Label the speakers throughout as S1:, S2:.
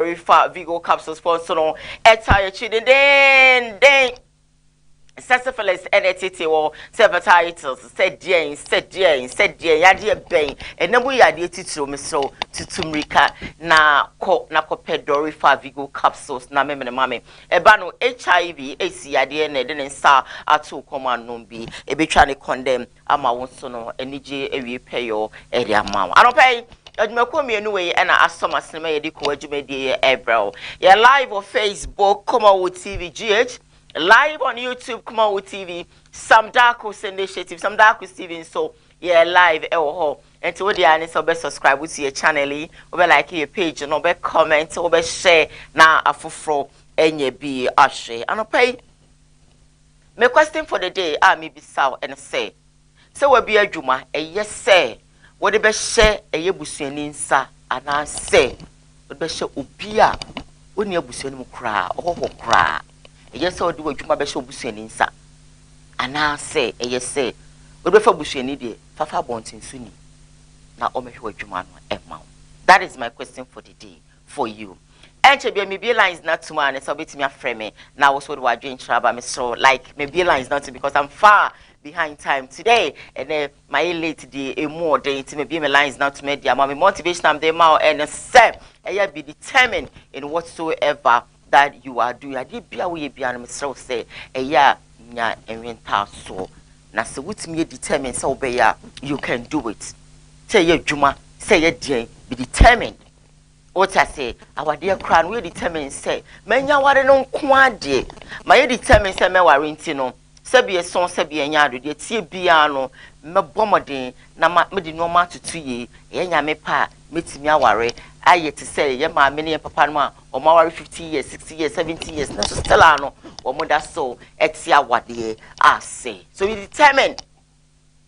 S1: Refa Vigo capsule sponsor no etire chidin den Sessifilis NTT or several titles said Jane Yadia Bain and no we are the titro miso to Tumrika na pedori fa Vigo capsules na meme ebano HIV AC idea ne den sa atu command numbi e be trying to condemn ama wonsono enije ewie payo area ma anopay Admako me anyway and I saw my cinema ediko adwumadi April. Yeah, live on Facebook, KUMAWOOD TV GH, live on YouTube, KUMAWOOD TV, some Darkos initiative, some Darkos TV, so yeah, live and to the honest be subscribe with your channel, or like your page, and be comment, or be share na afufro enye be ashe. And pay my question for the day, I may be sour and say, so will be a juma, a yes say. What the best share a yebusian sa and I say, what best share ubia, when your busian cry or cry. Yes, or do what you my best busian sa. And I say, a yes say, what before busian idiot, Fafa bonds in Sunni. Now, oh, what you man, Emma. That is my question for the day for you. And to be maybe lines not to man, it's a bit me a frame. Now, also, what I drink trouble, me so like maybe lines not to because I'm far behind time today, and then my late day a more day to maybe my lines not to media. My motivation I'm there now and step and be determined in whatsoever that you are doing. I did be away beyond myself say a ya and winter so now so with me determined so be you can do it. Say your Juma, say your day, be determined. What I say, our dear crown will determine say, Menya ware no kwade. My determined say me warintino. Sebi a son sebi a nyado de tie biano me bomodin na me di normal tutu ye nya me pa metimi aware aye to say ye ma me ne papa no a o ma ware 50 years 60 years 70 years na so still ano o mo da so etia wade ase so you determined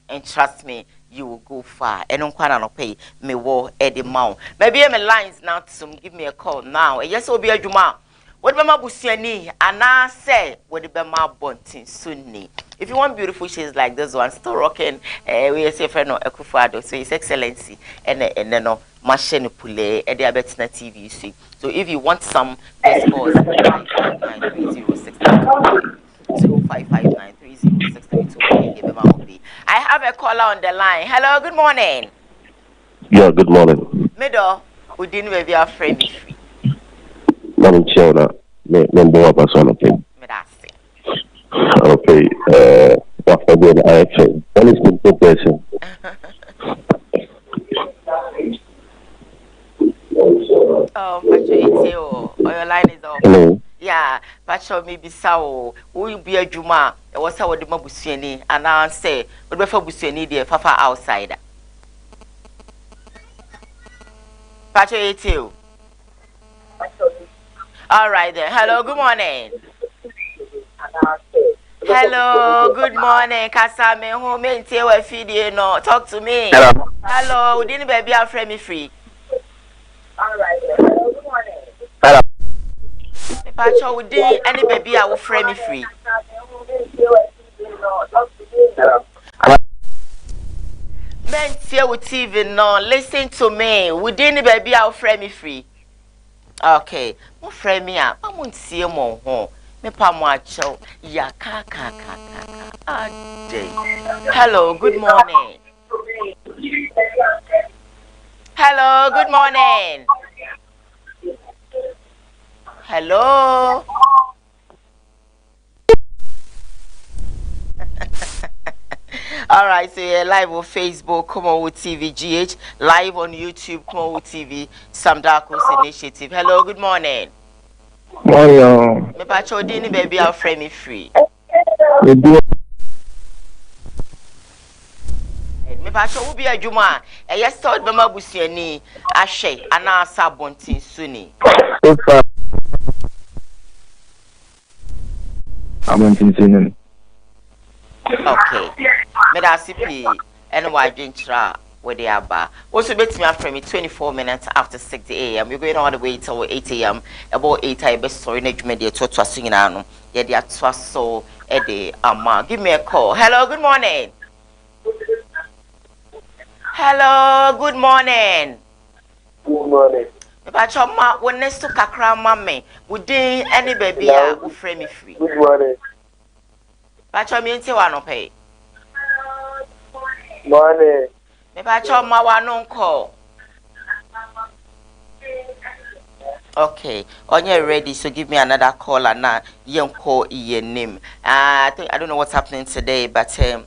S1: and trust me you will go far and on kwana no pay me wo e de maw maybe me lines now to give me a call now yes obi adwuma. What Bama Busiani, and I say, what the Bama Bontin Sunni. If you want beautiful shades like this one, still rocking, we say, friend, no, Ekufado, so His Excellency, and then, no, Machine Pule, and the Abetina TV, see. So if you want some, this calls 0559306322. I have a caller on the line. Hello, good morning.
S2: Yeah, good morning.
S1: Middle, we didn't have your friend.
S2: Morning, Chona. Member of us on okay. Okay, after being IFA, when is the person?
S1: Oh, Pacho, your line is off.
S2: Hello.
S1: Yeah, Pacho, maybe so. Will be a Juma? It was our Demobusiani, and I say, what before Busiani, dear Fafa outside. Pacho, it's you. All right then. Hello, good morning. Hello, good morning. Kasame, who made you a video? No, talk to me.
S2: Hello.
S1: Hello, didn't baby our friend me free?
S3: All right then. Hello, good morning.
S2: Hello.
S1: Pacho, we did any baby our friend me free? Men here with TV, no, listen to me. We didn't baby our friend me free. Okay, mo friend me up. I won't see you more home. Me pa mo acho. Ya ka. Hello, good morning. Hello, good morning. Hello. All right, so you're live on Facebook, KUMAWOOD TV GH, live on YouTube, KUMAWOOD TV, Sam Darkos Initiative. Hello, good morning.
S2: Morning.
S1: Me pacho dini baby I'll frame me free. Me pacho ubi a juma. E yes thought bema busiani ashe ana sabontin suni.
S2: Abontin suni.
S1: Okay. Me da CP and why drink tra with the abba. Also bet me after me 24 minutes after 6 a.m. We're going all the way till 8 a.m. About 8 I best story next media to swinging on. Yeah, they are so Eddie Ama. Give me a call. Hello, good morning. Hello, good morning.
S2: Good morning.
S1: But your ma when next to kakra mame, would day any baby will frame me free.
S4: Good morning.
S1: But your mean to one pay.
S4: Morning.
S1: But your ma one on call. Okay, on your ready, so give me another call and now you call your name. I don't know what's happening today, but from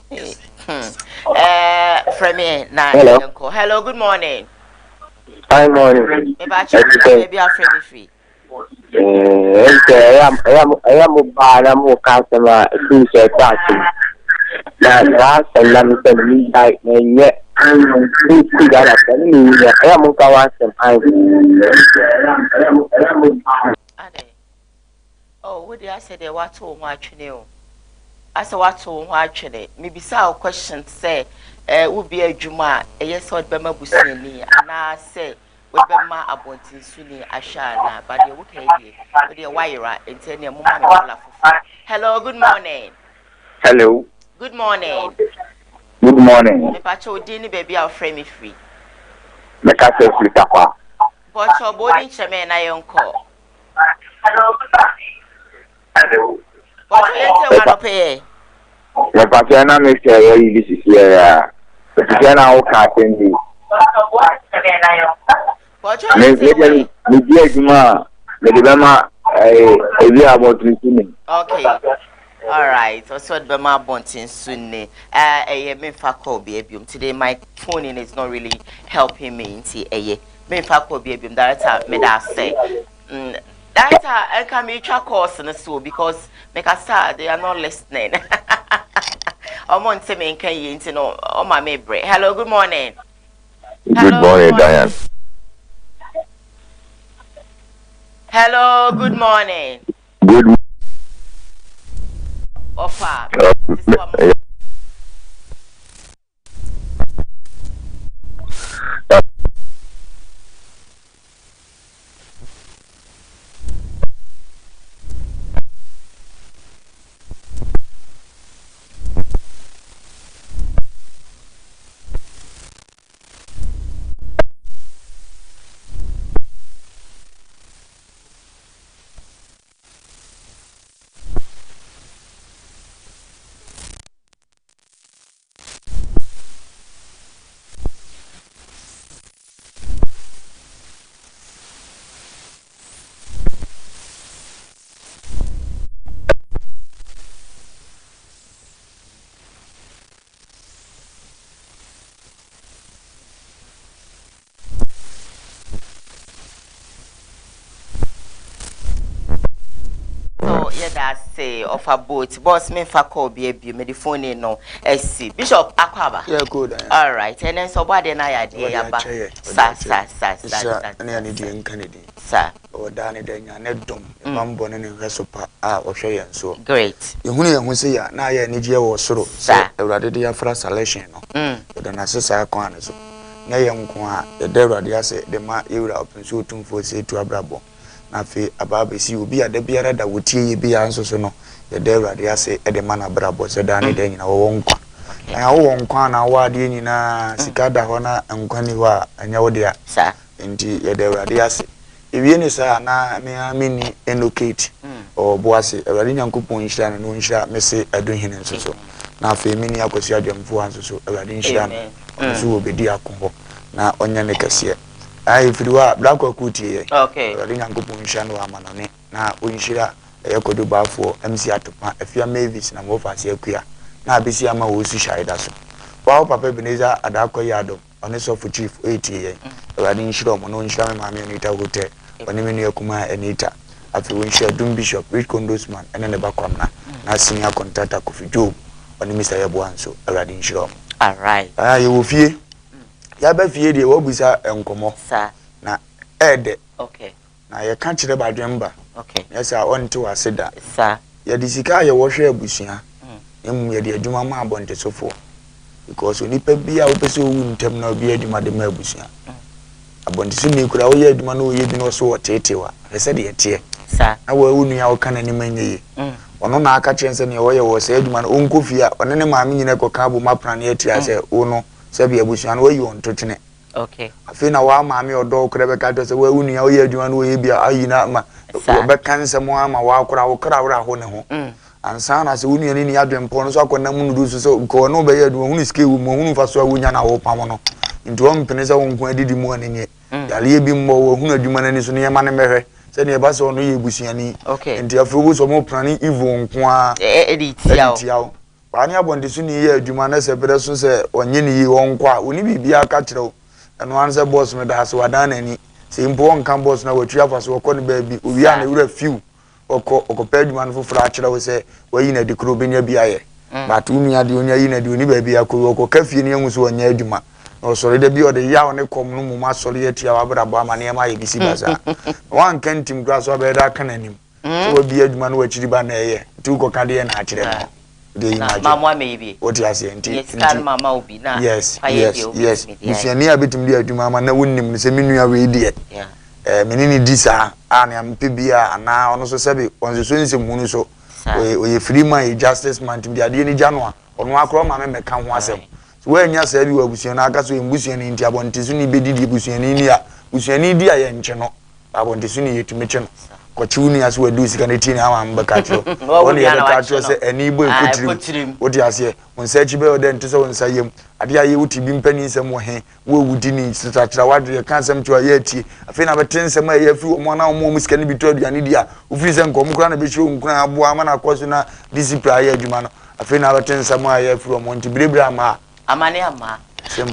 S1: me now. Hello, good morning.
S2: Hi, morning.
S1: Maybe maybe I'll frame free.
S2: I am a customer who's a taxi. Last and let me tell me like yet. I am a
S1: oh, what did I say? They were to watch you. I saw what to watch it. Maybe some questions say, would be a Juma, a yes or Bema Busini, and I say, with Bema Abontin Suni, Ashana, but the okay, with the wire and tell your mama. Hello, good morning.
S2: Hello.
S1: Good morning.
S2: Good morning.
S1: Me pacho dini baby I'll frame me free.
S2: Me kase flita kwa.
S1: But your body cheme na yonko.
S2: Hello.
S1: But you ente wano pay.
S2: Me pacho na me se we this is here. Me na o ka tendi.
S1: But you ente we.
S2: Me die juma. Me de bema ebi abotun tuni.
S1: Okay. All right, so the my bunting soon. Me fa call baby. Today my phone is not really helping me. Me fa call baby. That's me that say. That's I can make a course in the school because make a start. They are not listening. I want to make you know. Oh my break. Hello, good morning.
S2: Good morning, Diane.
S1: Hello, good morning.
S2: Good morning.
S1: Opa. So yeah, that's say of a boat. Boss me fa call baby. Me the phone no. SC Bishop Akwaba.
S5: Yeah, good.
S1: All right, and then so body na ya dey yaba. Sa.
S5: Ana ni di Kennedy.
S1: Sir.
S5: O da ne den ya ne dom. Mambo ne hwesopa a o hwe yen so.
S1: Great.
S5: Ehunu ye hu se ya na ya ni die wo soro.
S1: Sir.
S5: Ewrade de ya fra selection no. O da na se sa kon ane so. Na ye nko a de ewrade ya se de ma ewra openso tumfo se tu abrabo. Na fe ababa si obi ade biara da wotie ye bia nso so no. Ye de ewrade ya se e de ma na brabo se da ne den nyina wo nkwa. Na wo nkwa na wa de nyina sika da ho na nkwa ni ho a anya wo de a.
S1: Sir.
S5: Enti ye de ewrade ya se ewie ni sa na me amini enocate o boase ewrade nyankopon nhira no nhira me se adohine nso so na afa mini akwasi adwamfo anso so ewrade nhira no so obedi akonho na onya ne kase ai firiwa black akutie ye
S1: Okay.
S5: ewrade nyankopon nhira no amanone na onhira eyekodo bafo MC atopa afia Mavis na mo fase akua na abesi ama wo su shaida so wa papa Beneza adakoye adom one so for chief 80 ye ewrade nhira mo no nhira me maame no ita hotel oni menu yakuma enita afi wonhia dum bishop rich condosman ene ne bakwamna na senior contractor Kofi Job oni Mr. Yabuanso ewrade nhira.
S1: All right.
S5: Ye wo fie ya ba fie de wo busa enkomo
S1: Sir.
S5: na ede
S1: Okay.
S5: na ye ka kire badwemba
S1: Okay.
S5: yesa onte waseda
S1: Sir.
S5: ye di sika ye wo hwe abusua emu ye de adwuma ma abonte sofo because onipa bia wo pese owu ntem na obi adwuma de ma abusua abonte so ni kura wo ye adwuma na wo ye bi no so wotetewa ese de yete
S1: Sir.
S5: na wo unu ya wo kana ni manyeye ono na aka chense ne wo ye wo se adwuma na onkofia one ne maame nyina ko ka bo mapra ne yete ase wo no se bia abusua no wo yi on totwene
S1: Okay.
S5: Afi na wa maame odo kra be ka to se wa unu ya o ye adwuma no ye bia ayi na ma be kan se mo ama wa kra wo kra wra ho ne ho ansa na se unu ya ni adwempo no so akona mu ndu so ko no be ye adwuma hunu ske wu mo hunu fa so awunya na wo pam no nti wo mpene se wo nko adidi mu anenye yale ye bi mmo wo hunu adwuma na ni so ne ye ma ne mehwe se ne ba se ono ye busuani nti afi wo so mo plani evil nko a editiao ani abonde so ni ye adwuma na se bere so se onye ni yi won kwa oni bibia ka kire eno an se boss me da se wadan ani se mpo on kan boss na watu afa so ko ne ba bi owi a na wura few okọ adwuma no foforo a kire wo se wayi na dikro benya bia ye but unu ade onya yi na de oni ba bia ko okọ kafie ne hu so onya adwuma no sori de bi o de ya one kom no mu ma sori ye tia wa bra bo amane ma ye bisi baza wan kan tim gra so be da kan anim so bi adwuma no wachiri ba na ye tu ko ka de na akire no
S1: mama maybe
S5: what you are saying
S1: mama obi na
S5: yes busuani abetum di adwuma ma na wonnim ne se menua we die menini di sa ana ampe bia ana ono so sebe onzo so nse munu so oye free man justice man tim dia de ni janwa ono akro ma me meka ho asem so we nya sa bi wa busuani aka so embusuani nti abonte so ni bedidi busuani ni a busuani di a ye nche no abonte so ni yetumi che no ko chiwuni aso wadu sika ne tini ama mbaka cho woni ya ka cho se eni boy kutirim wodi ase won sa chi be o den to se won sa yem ade aye wuti bi mpani nsem wo he wo wudi ni tatra wadre kan sem cho aye ti afi na beten sem aye fi o mo na o mo sika ne bitu aduane dia ofiri se nko mkura na be chi o nkura abo ama na kwaso na discipline aye adwuma no afi na beten sem aye fi o mo nti brebra ama
S1: amane ama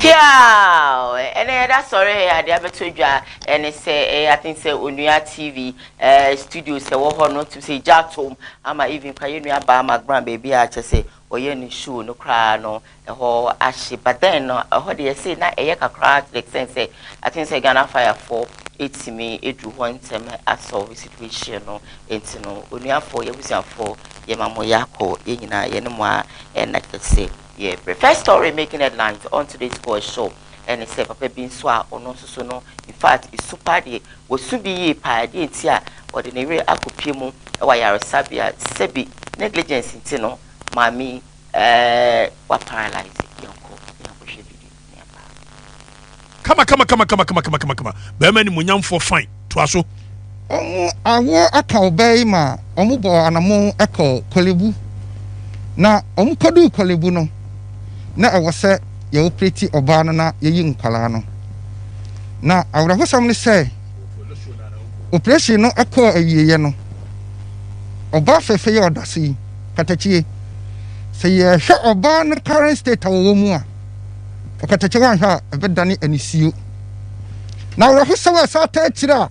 S1: yeah, and that's sorry. I never told you, and it's I think say Onua TV studio say what not to say Jatom. I'm even crying about my grandbaby. I just say, oh, you shoe no cry no the whole ashy. But then, how do you say not a yaka cry? Like say, I think say Ghana fire for it's me. It do one time I solve the situation. No, it's no Onua for you was for Yamamo Yako, Yina Yenoma, and like I say. Yeah, first story making headlines on today's Koowaa Show. And it's a papa being swa or no so no. In fact, it's super day was to be pa de tia ordinary akupimu wire sabia sebi negligence intino mami wa paralyze yonko
S4: Come. Be many munyam fine. Twaso.
S6: Awo aka obey ma omubo anamo eko kolebu. Na omukodu kolebu no. Na awose ye operate oba no na ye yi nkwala no na awrahosam ne say operation no akọ awieye no oba fefe ye odase katachie say ye hwe oba no current state awo mu a katachie wan hwa ebedane anisio na awrahosam asa ta akira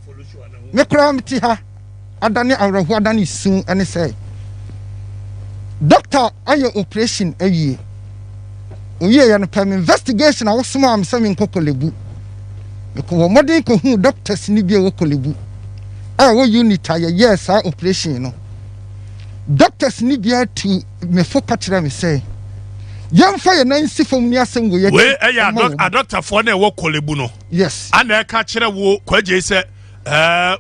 S6: me kra mti ha adane awrahu adane sun ene say doctor aye operation awie oye ya no pam investigation a wosoma am sami nkokolebu ko modern ko hu doctors ni bi e kolebu a wo unit aye yes a operation no doctors ni bi atu me foka kire me say yamfa ye nansi fom ni asem wo ye
S4: we a doctor for na e wo kolebu no
S6: yes
S4: ana e ka kire wo kwaje se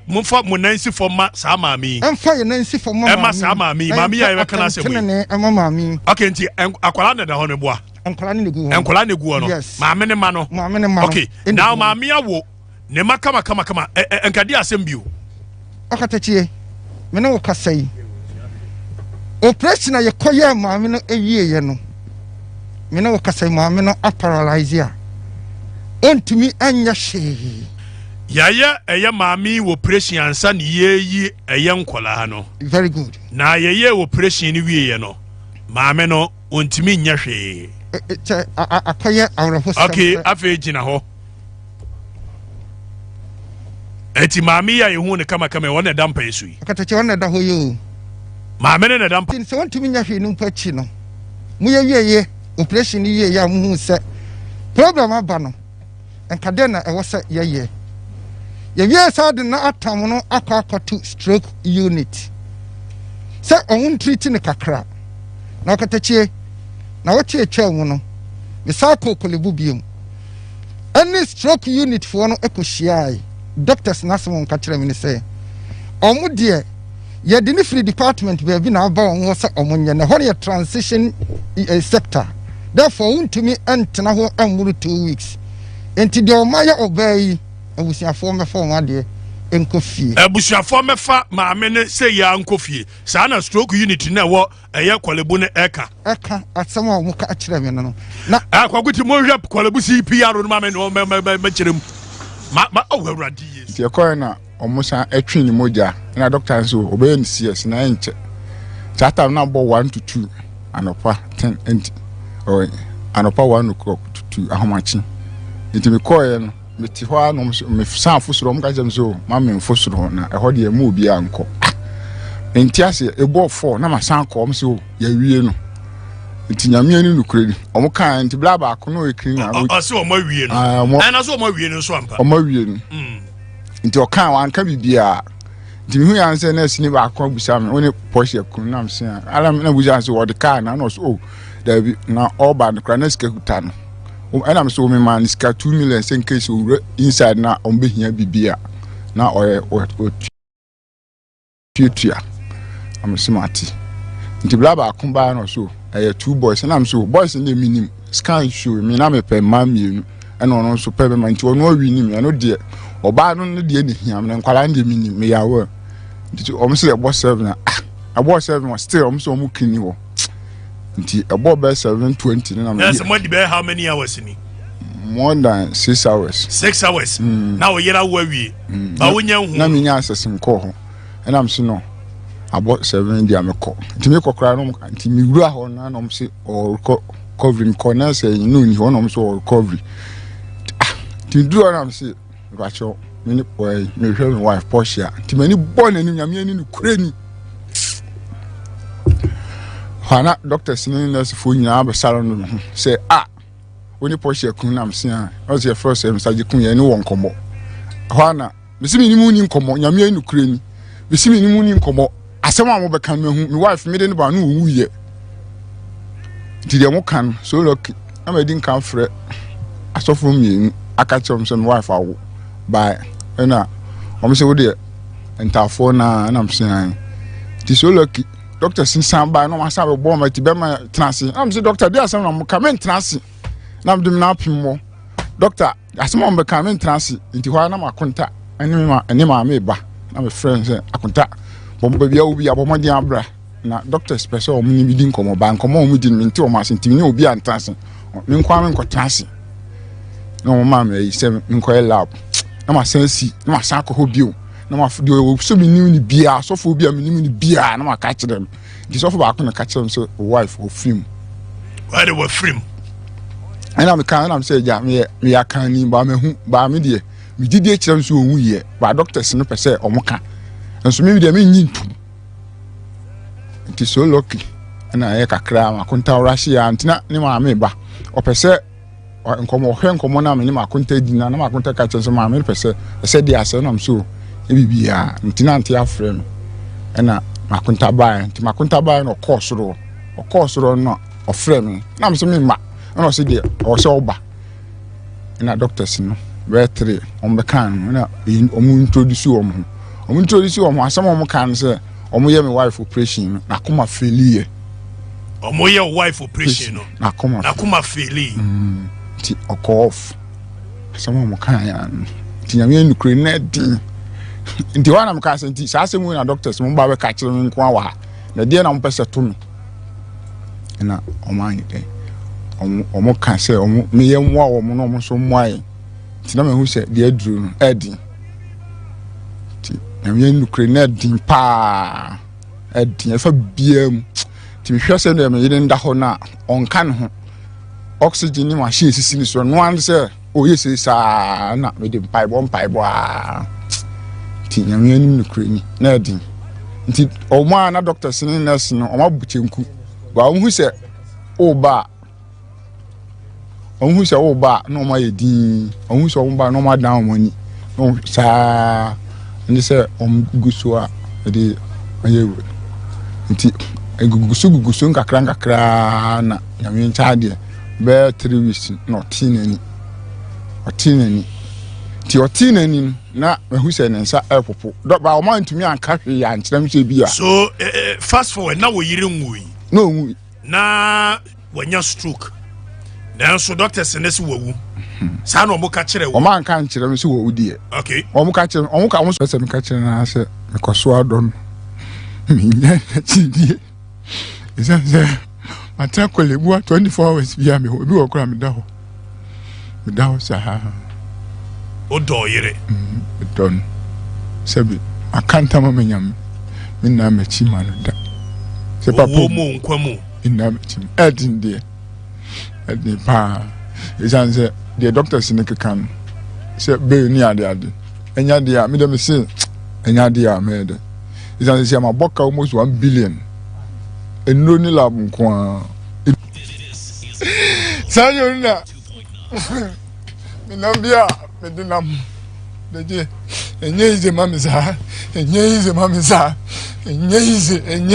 S4: mumfa mo nansi fom ma sa maami
S6: emfa ye nansi fom ma
S4: maami sa maami ya e kana se we
S6: ne ema maami
S4: okay nti akwala na da ho ne boa
S6: enkola ne gu
S4: no maame ne ma no okay now maame awo ne makama kama enkadi asem bio
S6: akatachie me no kasai operation ye koye maame no ewie ye no me no kasai maame no paralyze ya ontumi anya hwe
S4: yaya eye maame operation ansa ne yeyi eye nkola no
S6: very good
S4: na yeye operation ni wie ye no maame no ontumi nya hwe
S6: akoye awrahosam
S4: okay afi gina ho eti maami ya ehu ne kama wona dampa yesu yi
S6: akatache wona da ho yo
S4: maame ne dampa
S6: tin se wontumi nya hwe nu pachi no mu ye wieye operation ye ya mu se problem aba no enkade na e wo se ye wie sa de na atam no akwakoto stroke unit se on treat ne kakra na akatache na what ye mu no me sa kolebu biom any stroke unit for no ekohia doctors na so nka kire me ne say omo de ye de ni free department be bi na aba won so omo nye na hore transition sector therefore untumi entena ho amuru 2 weeks enti de o ma ya obai abusuafo me fa o ade enkofie
S4: abusuafo me fa maame ne say ya nkofie saa na stroke unit na wo eye kwalebu ne eka
S6: asem a mo ka akire me no na
S4: akwaguti mo hwep kwalebu CPR no maame no me kirem ma awurade yes
S7: ti ekoy na omusa etwi ni moja na doctor nso obey ni CS na enche chata na bo 1 to 2 anopa 10 and or anopa 1 o'clock to 2 ahomachi nti me koy no meti ho anom me san fosoro mo ka jem so ma me fosoro na eho de mu obi anko enti ase ebo 4 na ma san ko mo so ya wie no nti nyame ani nukureni omo kan nti bla ba ko no ekiri na
S4: o se o ma wie no na so o ma wie no so ampa
S7: o ma wie no nti o kan wan ka bibia nti mi hu ya nse na sini ba ko busa me woni Porsche kun na mse alam na busa nse wo de car na no so da bi na all ba no na sika huta no and I'm so man is 2 million in case inside na on be here bibia na or future I'm smart nti blaba kumba no so 2 boys and I'm so boys in the minimum scan show me na me pe ma mienu and on so pe me nti ono wi ni me no de oba no no de ni hia me nkwala ndi minimum me yawo nti o so boss 7 na a boss 7 was still o so mu kini wo nti about 720 na me.
S4: Yes, money be how many hours ni?
S7: More than 6 hours.
S4: 6 hours. Now we yera wawie. Ba wonya hu.
S7: Na me nya assessing ko ho. And I'm so no. About 7 dia me ko. Nti me kokra no nti me wura ho na no se or covering corner say you know ni ho no so recovery. Nti do na me se racho me boy me hwe me wife Porsche. Nti me ni born ani nyame ani ni kurani. Hana doctor sinin nurse fo nyina be salon no say woni Porsche kun nam sia o se first em saje kun ye ni won komo hana bisimi ni mu ni komo nyame anu kurani bisimi ni mu ni komo asem a mo be kan mehu me wife me de ne ba no wu ye ti de mo kan so lucky am edin kan frɛ asofo mi aka chom so wife awo by na o se wo de entafo na nam sia ti so lucky doctor sin samba no masa be bo ma ti be ma transi am say doctor dia asem na mo kamen transi na mdum na pimo doctor asem on be kamen transi nti ho na makonta eni ma me ba na me friend say akonta bomba bia obi aboma dia abra na doctor special o mni bidin komo ba nkomo o mudin mi nti o ma senti ni obi antransi me nkwa me nko transi na mo ma me yi say nko lab na ma sensi na ma san ko ho bio na ma fudi o so mi ni bia so fo bia mi ni bia na ma ka kire dem di so fo ba ko na ka kire so wife o film
S4: why they were film
S7: and I'm kan am say ja me akan ni ba me hu ba me de me didi kire so owu ye ba doctors no pese o mo ka nso me de me nyintu nti so lucky na ye kakra ma konta orashi ya ntina ni ma me ba o pese nkomo hwe nkomo na me ni ma konta dina na ma konta ka kire so ma me pese ese dia se na so ebibia ntina ntia afre no na makunta bai nti makunta bai no course ro no ofre me na me so me ma na o se de o se oba na doctors no we 3 on be kan na omu introduce omu asem omu kan se omu ye me wife operation na kuma failure
S4: omu ye wife operation no
S7: na kuma
S4: failure
S7: ti off asem omu kan ya ti nyame nukure na din nti wana mka senti saa semu na doctors mo ba be ka kire nko awa na die na mo pese to me na o man dey omo kan se omo me ye nwa omo no omo so moai ti na me hu se die aduru no edi ti na me nukre na din pa edi e fa biam ti me hwe se na me yire nda ho na on kan ho oxygen ni machine sisi ni so no an se o yesi sa na me de paibo a ti nyame anim no kurani na adin nti o ma na doctors ni nurse no o ma buchenku ba o hu se o ba no ma yedin o hu se o ba no ma down money no sa ndi se o guso a de ayewe nti guguso nkakra na nyame ncha de be 3 weeks no tinani ti otinani na mehu se nensa epopo do ba o man tumi anka hwe ya nkyerem se bia
S4: so fast forward na wo yire nwui
S7: no nwu
S4: na wanya stroke na so doctors ne se wawu Sa no mo ka kire wo.
S7: O man kan kire me se wo udi e.
S4: Okay.
S7: O mo ka kire, o mo ka mo se me ka kire na se me koso adon. Me nya chidi. Isa se atra kolebu 24 hours bia me obi wo kura me da ho. Me da ho sa ha.
S4: O do yire.
S7: Don. Sebi akanta mama nyam. Me na me chi ma no da. Se papa
S4: wo mo nkwa mu.
S7: Ina me chi. Edin de. Edin pa. Isa se the doctors in the can say be near the ad. Enya dia me dem say enya dia me de. Isa say my boka almost 1 billion. Enro ni lab nko. Sanyo na. Me nambia me dinam. Deje enye ize mamisa. Enye ize mamisa. Enye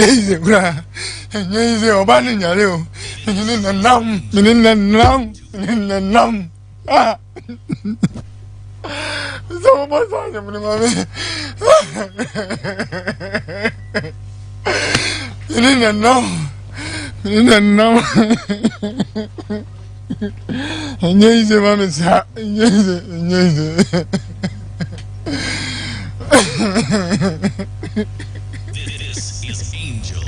S7: ize kura. Enye ize obani nyare o. Enye nanam. Nam. Ah. So much I am mommy. No. Enye mama sa. Enye.
S8: This is Angel.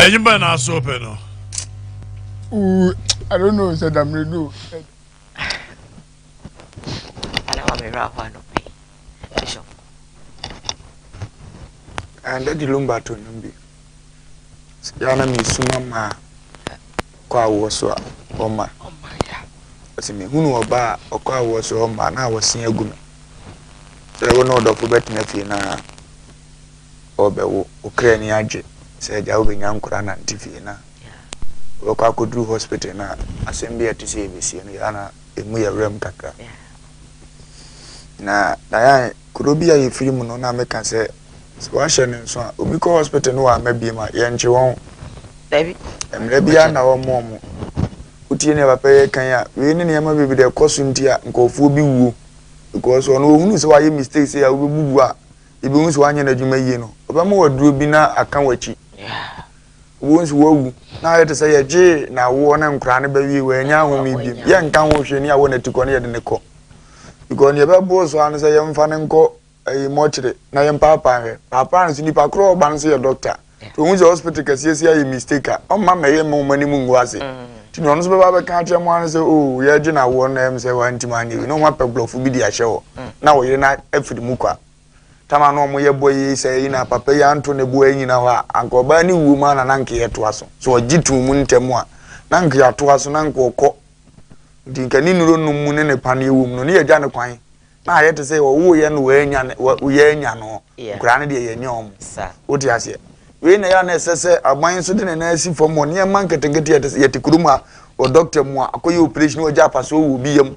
S4: You been asked open, no?
S7: I don't know, said I'm ready.
S1: I don't want me rap one of me. Bishop.
S5: And that the lumber to Numbi. Yana mi sumama Koowaa Show Oma.
S1: Oh my God.
S5: That's me. Who know about Koowaa Show Oma? Now I was seeing a gum. So I will know the Kubet Nefina or Bewo, Ukrainian. Said I will be young Kurana TV na. Work I could do hospital na. Assembly at CBC and Yana in Muya Rem Kaka. Na Diane could be a film on American say, Washington, so we go hospital no, maybe my yanchi won't.
S1: David,
S5: and maybe I know more. Uti never pay Kanya. We need to be the costume dear and go for be because on who knows why you mistake say I will move. If you want one energy, may know. Obama drew bina a canwachi.
S1: yeah.
S5: Once woe, now to say a J, now one and cranny baby, when young me, young can't wash any I wanted to connect in the co. Because never boss one say young fan and co a mortuary, now young papa, and sleep a crow, bancy a doctor. To whose hospital can see a mistake. Oh, mamma, more money moon was it. To know Baba can't one say, oh, yeah, Jenna won them say one to money, no one per blow for be a show. Now you're not every muka. Tama no mo ye boy say na papa ya nto ne bo anyi na ho anko ba ni wu ma na nanke ye to aso so ogitu mu ntemu a nanke ya to aso nanke okọ ndi nka ni nuro no mu ne pa na ewu no ne ye gya ne kwan na ye te say wo ye no we anya no kura ne de ye nya om wo ti ase we na ya na sese aban so de na asi fo mo ne man ketegete ye te kuruma o doctor mu akoye operation o ja paso wo bi yam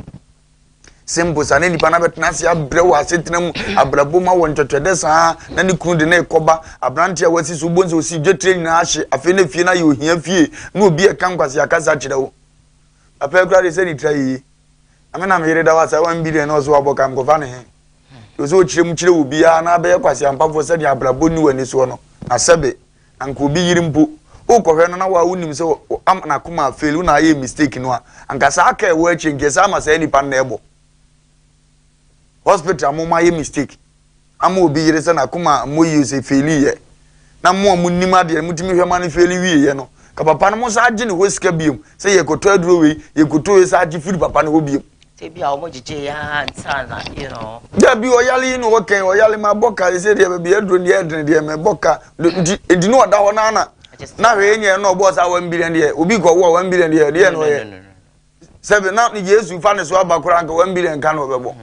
S5: simple sana nipa na betena se abrewo asetenam abrabo ma won twetwede saa na ne kunu de na ekoba abrante a wasi so bonzo osi dwetre na ahye afi na fie na ye ohia fie na obi e kan kwase akasa kirewo apa kura de se ni trai amena me yire da wasa 1 billion no so aboka am kofa ne he so kirem kire obi a na be kwase ampafo se de abrabo ni wani so no na sebe anko obi yire mpo o kohwe no na wa unim se am na kuma fail na ye mistake no anka sa aka e wo achenge sa ma sa nipa na ebo hospital amoma ye mistake ama obi yire se na kuma moyi se feli ye na mo munima de mutimi hwema ne feli wie ye no ka papa no mo sa age ne hosika biom se ye koto aduro we ye koto ye sa age firi papa no ho biom
S1: te bia o mo jeje ya ntana you know
S5: da bi o yale no wo ken o yale ma boka se de be aduro ne edene de me boka edi no oda ho na na hwe nye no bo sa 1 billion de obi ko wo 1 billion de no ye sebe na Yesu fa ne so abakora nka 1 billion kan obebo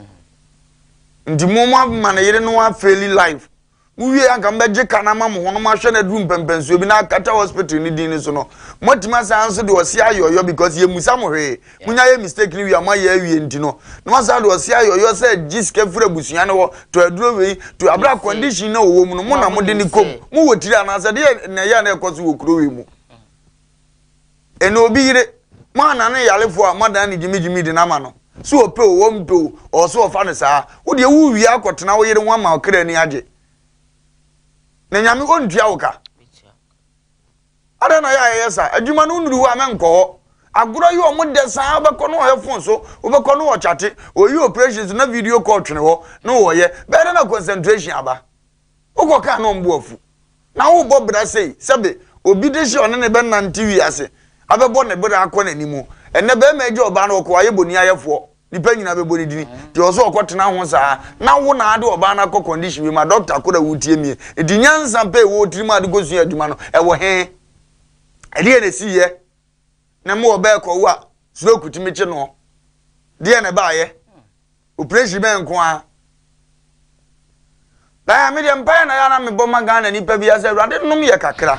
S5: ndi moma man yire no wa fairly life muwie anka mbeje kana ma mo hono ma hwe na drum pempenso bi na kata hospital ni din so no motima san so de osi ayoyo because ye musa mo hwe munya ye mistake ni wi ama ye awie ndi no no ma sa de osi ayoyo say jiske fura busua ne wo to aduro we to abra condition na wo mu no mo na mo de ni kom mu wotiri anasa de na ya na ekoso wo kuro we mu eno obi yire ma na ne yalefo a madan ni jimijimi de na ma no so ope o mpe o so ofa ne saa wo de wu wi akotena wo yire nwa ma okra ni age na nyame ondua wo ka ada na ya yes sir adwuma no nuru wa menko agoro yi omo de san obekọ no headphone so obekọ no chate oyi operations na video call twene ho no wo ye be na concentration aba ukoka no mbu afu na wo bo bra sei sebe obi de shi one ne be nante wi ase abebo ne bra akọ na nimu enne be ma eje oba na okọ aye boni ayefo nipa nyina be boni dini ti oso okotena ho saa na wo na ade oba na akọ condition wi ma doctor koda wutie mi edi nyansa pe wo tiri ma de gosu adwuma no e wo he ede ne si ye na mo oba ekọ wo a suro kutimi che no de ne ba ye operation be nko a na me de mpa na ya na me bo magana nipa bi ase rade num ye kakra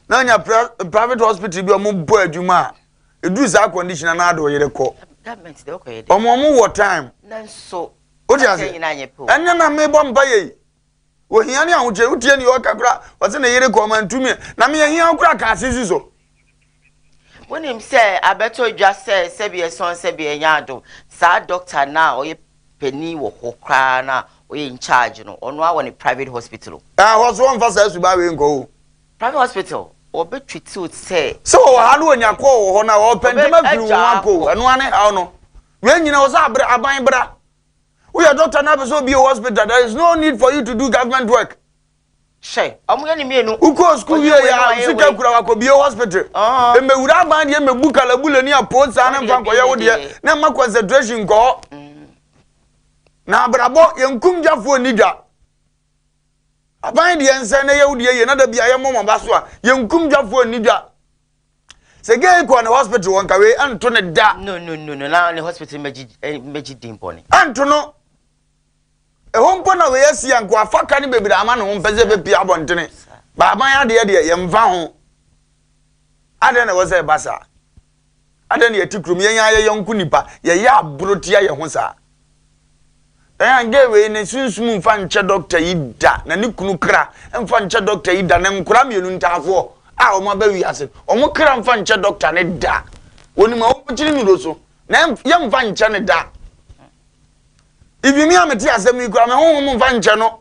S5: na nya private hospital bi o mo bo adwuma edu za condition na ado yere ko
S1: government de ko yede
S5: omo wo time
S1: na so
S5: o ti ase enya na me bo mpa ye o hia ni ahoje utie ni o kakra o se na yere ko ma ntumi na me hia okura ka asisi so
S1: when him say abeto dwa say be son say be nyado sa doctor na o ye peni wo kokra na o ye in charge no ono a woni private hospital
S5: ho so mfa sa suba we nko
S1: private hospital o be treat you say
S5: so o ha no onya ko ho na o pendema firu wan ko eno ane ha no we nyina o sa aban bra we are doctor na be so be hospital there is no need for you to do government work
S1: she amuye ni mienu
S5: uko school ye ya sika kura wako be hospital e me wura aban de me bukala bulani aposa na mfa ko ye wo de na ma concentration ko na brabo yenkum jafo nidwa aban de ense na ye wo de ye na da bia ye momo baso a yenkum jafo nidwa se ge ko na hospital won kawe anto ne da
S1: no na ne hospital meji dimponi
S5: anto no e hompo na we yesi anko afaka ni bebira ama no mpeze be pia abontene ba ban ade ye mfa ho ade na wo se basa ade na yetikrum yenya ye yonku nipa ye ya abrotia ye ho sa dan gewe ne sunsum mfa nche doctor yida na ne kunu kra mfa nche doctor yida na nkura mienu ntafo a o ma ba wi ase o mo kra mfa nche doctor ne da woni ma o chiri mi roso na ye mfa nche ne da ibi mi ameti asem ikura me ho mfa nche no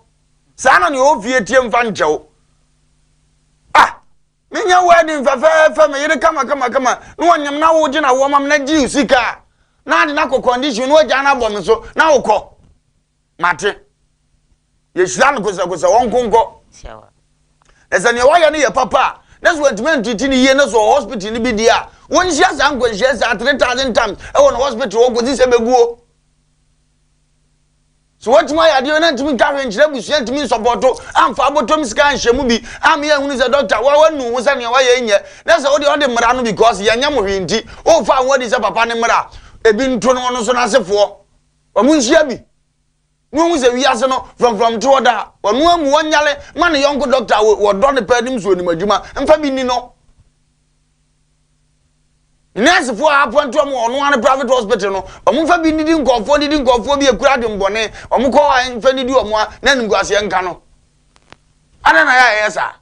S5: sa na ne o fie tie mfa nche o minya wedding fa me yire kama no wanyam na wo gina wo mam na ji usika na ade na ko condition wo gya na bom so na wo kọ mate ye shlan ko wonkonko
S1: sewa
S5: eza ne wa ya ne ye papa that's what meant to tini ye na so hospital ni bi dia won shia sa nko shia sa 3000 times e won hospital wo go di se beguo so what my idea na ntimi carry nchire busu ntimi supporto amfa abotom sika nhwemu bi am ye hunu se doctor wa nu wo se ne wa ye nye na se wo de mra no because ya nya mo hwinti o fa wo di se papa ne mra ebi nto no so na sefo wa mu nhia bi nu se wi ase no from to order wa mu amu wonyale man yonko doctor wo do ne padim so ni madwuma mfa bi ni no nurse for appoint to mo ono an private hospital no omo fa bi nidi nkofo bi ekura de mbone omo ko wa fa nidi omo na nguase nka no ana na ya yesa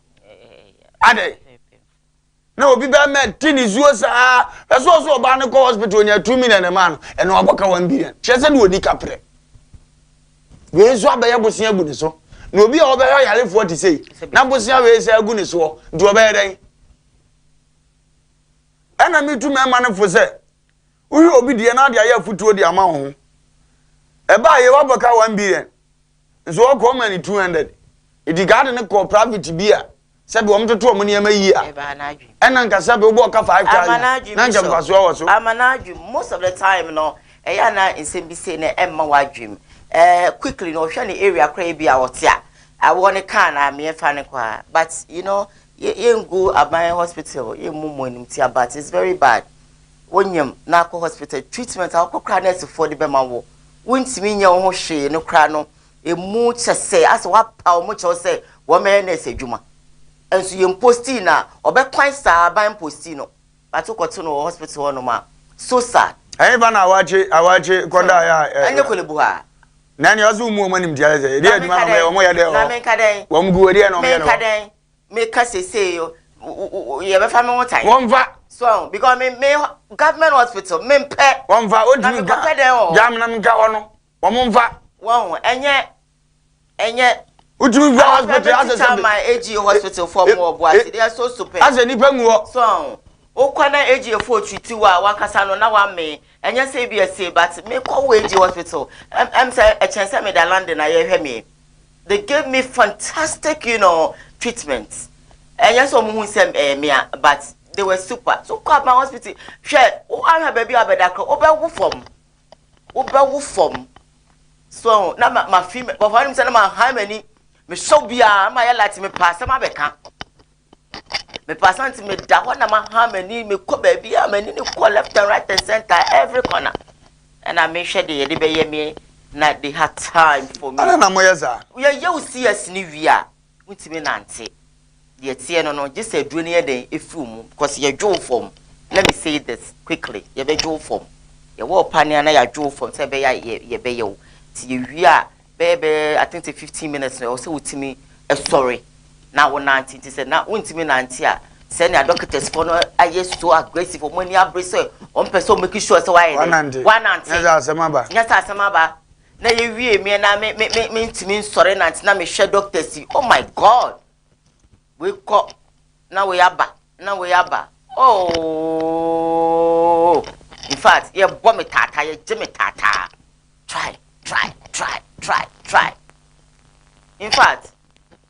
S5: ade na obi ba me tini zuo sa so oba ne ko hospital nya 2 million man e no aboka 1 billion chese ni oni kapre we zo abaye bosia agu ni so na obi a obaye yare 40 sei na bosia we se agu ni so nti obaye den ana mi tu me ma ne fo se uhi obi die na dia ya futuo dia ma ho e ba ye waboka 1 billion so o ko mani 200 idi garden ne ko private bia se be o mtoto o mani ma yi a ena nka se be o bo ka 5,000 na nja kwaso o so
S1: amanaju most of the time no e ya na nsem say na emma wadwem quickly no hwe ne area kra bia wotia awo ne kan na me fa ne kwa but you know you go Aban hospital, you mum but it's very bad. When you na hospital treatment, I'll cook nurse for the bema. Won't mean your own she no crano. A mood say, as what how much I say, one man is a juma. And so you postina or back quite star Aban postino. I took to no hospital no ma. So sad.
S5: I even I watch it, Konda,
S1: and you could bua.
S5: Nanny Azu woman in Jazz, dear Mamma, one good idea no man.
S1: Make us say you ever found one time.
S5: One va
S1: so because me government hospital, me pet
S5: one va old Jamnam Gawano, one va
S1: one and yet
S5: Utumi bra hospital
S1: as my AG hospital for more boys. They are so super.
S5: As any penguin.
S1: So, Okwana AG for Chitiwa, Wakasano, now I may, and yes, ABSA, but make call AG hospital. I'm saying a chance I made a London, I hear me. They gave me fantastic, treatments. And yes, who said me, but they were super. So, call my hospital. Share, I have baby, I better call over form. So, now my female, but for him, send my how many. Me so bia ma ya lati me pass ma beka me pass anti me da ho na ma ha mani me ko ba bia mani ni ko left and right and center every corner and I make sure they be ye me na they had time for me
S5: na mo yesa
S1: we you see us ni wia untimi nante ye tie no just aduro ne ye den efu mu because ye dwo form. Let me say this quickly, ye be dwo form ye wo pani na ya dwo form say be ye be ye ti ye wia baby, I think 15 minutes now. Also, with me, sorry. Now, 19, said, now, won't me, Nantia. Send your doctors for no, I used so aggressive for money. I brace on person making sure so I one auntie. Yes, Samaba. Now you read me and I mean to me, sorry, Nancy. Now, me share doctors see. Oh my God. We got now we are back. Oh, in fact, you're bomb tata, you're Jimmy tata. Try. In fact,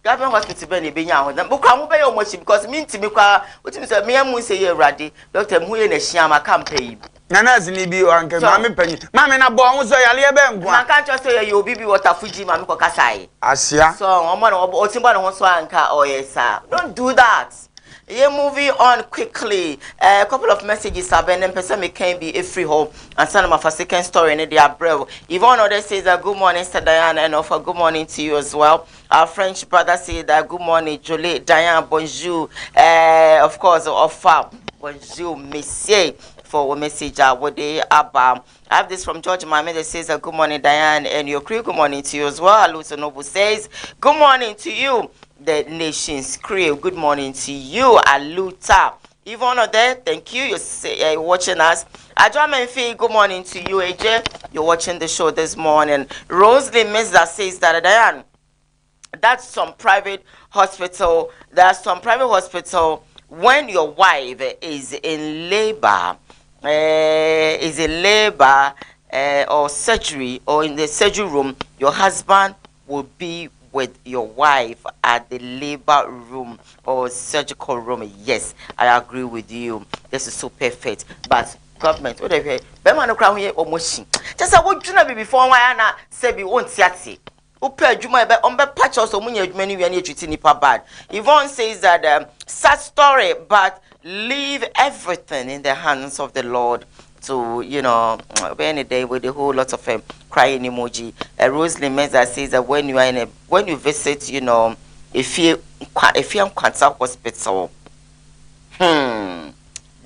S1: government hospital be be nya ho na bukwa mo be yo mochi because me ntimi kwa otimi say me amu say ye rade doctor mu ye na hia ma campaign
S5: na nurse ni bi o anke ma me panyi ma me na bo ho so yale e be ngwa
S1: na kan cho so ye obi bi water fuji ma me ko kasai
S5: asia
S1: so omo na otimba na ho so anka oh yes sir don't do that. Yeah, moving on quickly. A couple of messages have been and person can be a free home and send them for second story in their brave. Yvonne Ode says good morning, Sir Diane, and offer good morning to you as well. Our French brother said good morning, Jolie, Diane, bonjour. Of course, offer bonjour, Monsieur, for a message. What they about. I have this from George Mohammed that says good morning, Diane, and your crew. Good morning to you as well. Alusa Nobu says good morning to you. The nation's crew. Good morning to you, Aluta. Yvonne there, thank you. You're watching us. Ajamenfi, good morning to you, AJ. You're watching the show this morning. Rosalie Mizda says that Diane, that's some private hospital. There's some private hospital when your wife is in labor, or surgery, or in the surgery room, your husband will be with your wife at the labor room or surgical room. Yes, I agree with you. This is so perfect. But government, whatever, Bema no crown here or motion. Just a would you be before why Anna said we won't see. Upe Juma on the patch also many we are treating it bad. Yvonne says that sad story, but leave everything in the hands of the Lord. To any day with a whole lot of crying emoji. Rosalie Meza says that when you visit, if you cancer hospital,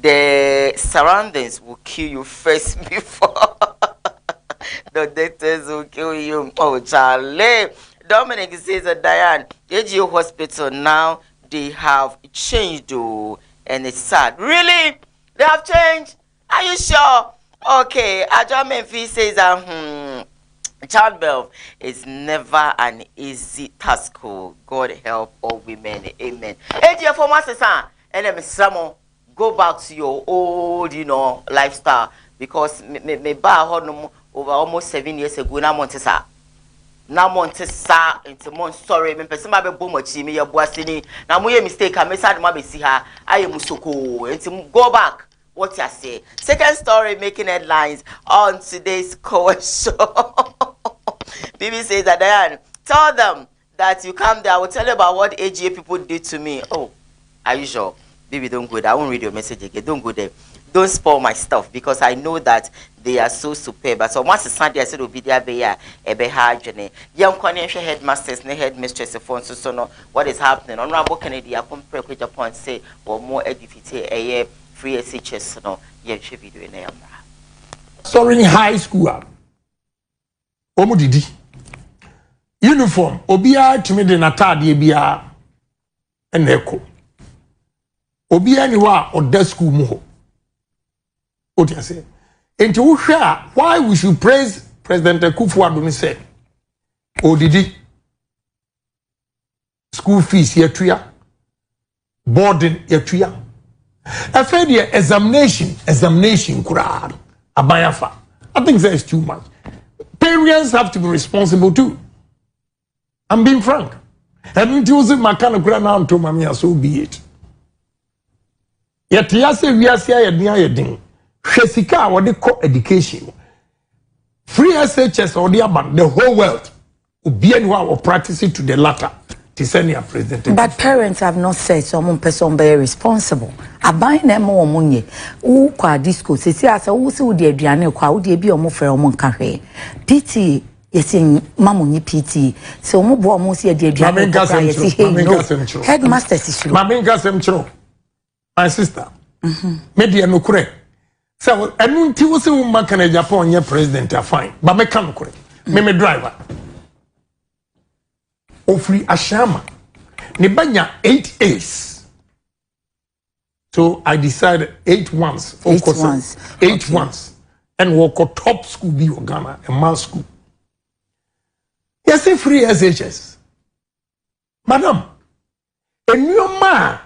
S1: the surroundings will kill you first before the doctors will kill you. Oh, Charlie. Dominic says that Diane, AGO hospital now they have changed, and it's sad. Really, they have changed. Are you sure? Okay, Aja Memphis says childbirth is never an easy task. God help all women. Amen. AJ for master and then some go back to your old, lifestyle because me ba over almost 7 years ago na montesa. Na montesa into mon sorry me person ba be bom achi me ya boasini na mo ye mistake am sad ma be si ha aye musoko into go back. What you say? Second story making headlines on today's Koowaa Show. BBC says that Diane, tell them that you come there. I will tell you about what AGA people did to me. Oh, are you sure? Baby, don't go there. I won't read your message again. Don't go there. Don't spoil my stuff because I know that they are so superb. But so once it's Sunday, I said will be there. Be hard journey. Young financial headmasters, headmistress, so no. What is happening? Honorable Kennedy, I compare with Japan say or more edifice a year. Free SHS no ye should be doing there.
S9: Sorry, high school. Omudidi. Uniform. Obia to me the natadi bia and echo. Obia ni wa or desk school mo. What you say? And to share why we should praise President Kufuor said. Odidi. school fees yetuya boarding yetuya after the examination kura abayafa I think that is too much. Parents have to be responsible too. I'm being frank. And using my kind of grand to mommy, so be it. Yet, yes, we are saying, Shesika, what they call education. Free SHS or the whole world will be anyone or practicing to the latter.
S10: But parents have not said someone person be responsible. I buy them more money. Who kwa disco? See, I say, who see the aduane kwa? Who the be omo for omo kahwe? PT, yes, mamu ni PT. So omo bo omo see the aduane kwa. Yes, hey, no. Headmaster issue.
S9: Maminga semchro. My sister. Media no correct. So, I don't think we say we make in Japan, your president are fine. But me can't correct. Me driver. Ofri ashama nibanya 8 A's. So I decided 8 ones. 8 ones. And walk a top school be Ghana, a mass school. Yes, free SHS. Madam, a new man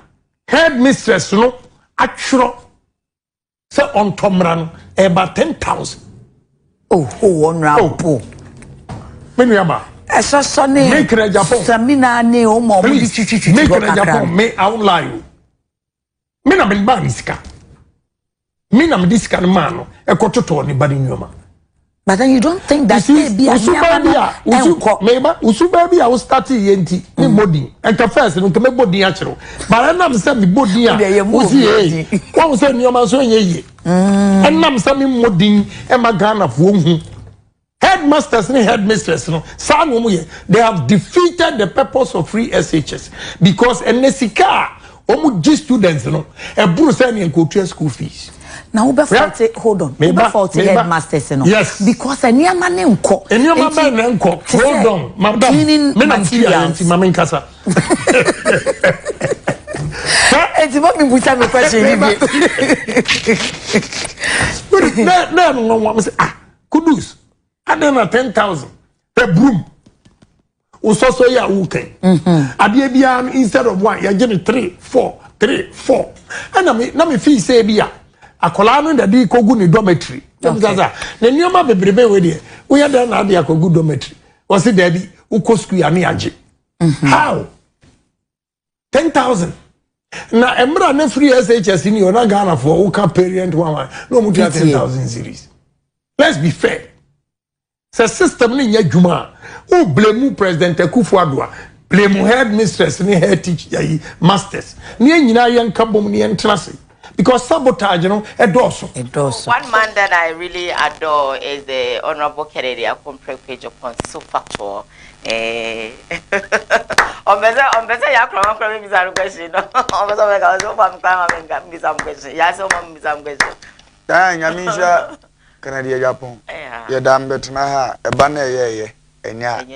S9: headmistress no actual so on Tomran about 10,000.
S10: On round pool.
S9: When we are
S10: Esa sone
S9: make in Japan.
S10: Samina ne o mo
S9: make in Japan. Me I won't lie you. Me na ben ba niska. Me na me diska no man no. E kototo ni badi nyoma.
S10: But then you don't think that be a
S9: usuba bia we start yenti me body. Enka first no me body a chero. But na me say me body a. We see e. Won say nyoma so enye ye. Enam say me modin e ma Ghana fo hu. Headmasters and headmistress, they have defeated the purpose of free SHS because NSCA, almost students, a Bruce and go school fees.
S10: Now, hold on. Headmasters,
S9: yes,
S10: because a near man hold
S9: on, madam.
S10: Materials.
S9: Mamin Casa.
S10: It's about me put a question.
S9: Kudus. And then 10,000 per broom. So ya okay. Adiebia instead of one, you're getting 3, 4. And na me fee say bia. Akola no da di kogu ni dormitory. Because the nyoma bebrebe we dey. We are done na di akogu dormitory. Was it there be uko school ya ni age. How? 10,000. Na emra na free SHS ni ona Ghana for uka parent one. No mutu 10,000 series. Let's be fair. The system ni nya juma o blame president Akufo-Addo blame headmistress ni head teacher masters ni nyina yan kabom ni entrance because sabotage no edoso.
S1: One man that I really adore is the Honorable Kennedy Akomprepage upon so factor on better ya krom me some question no on better me ga so fam time me some question ya so me some question
S5: nyamisha Canada Japan. Ya dam betna ha e ba na ye enya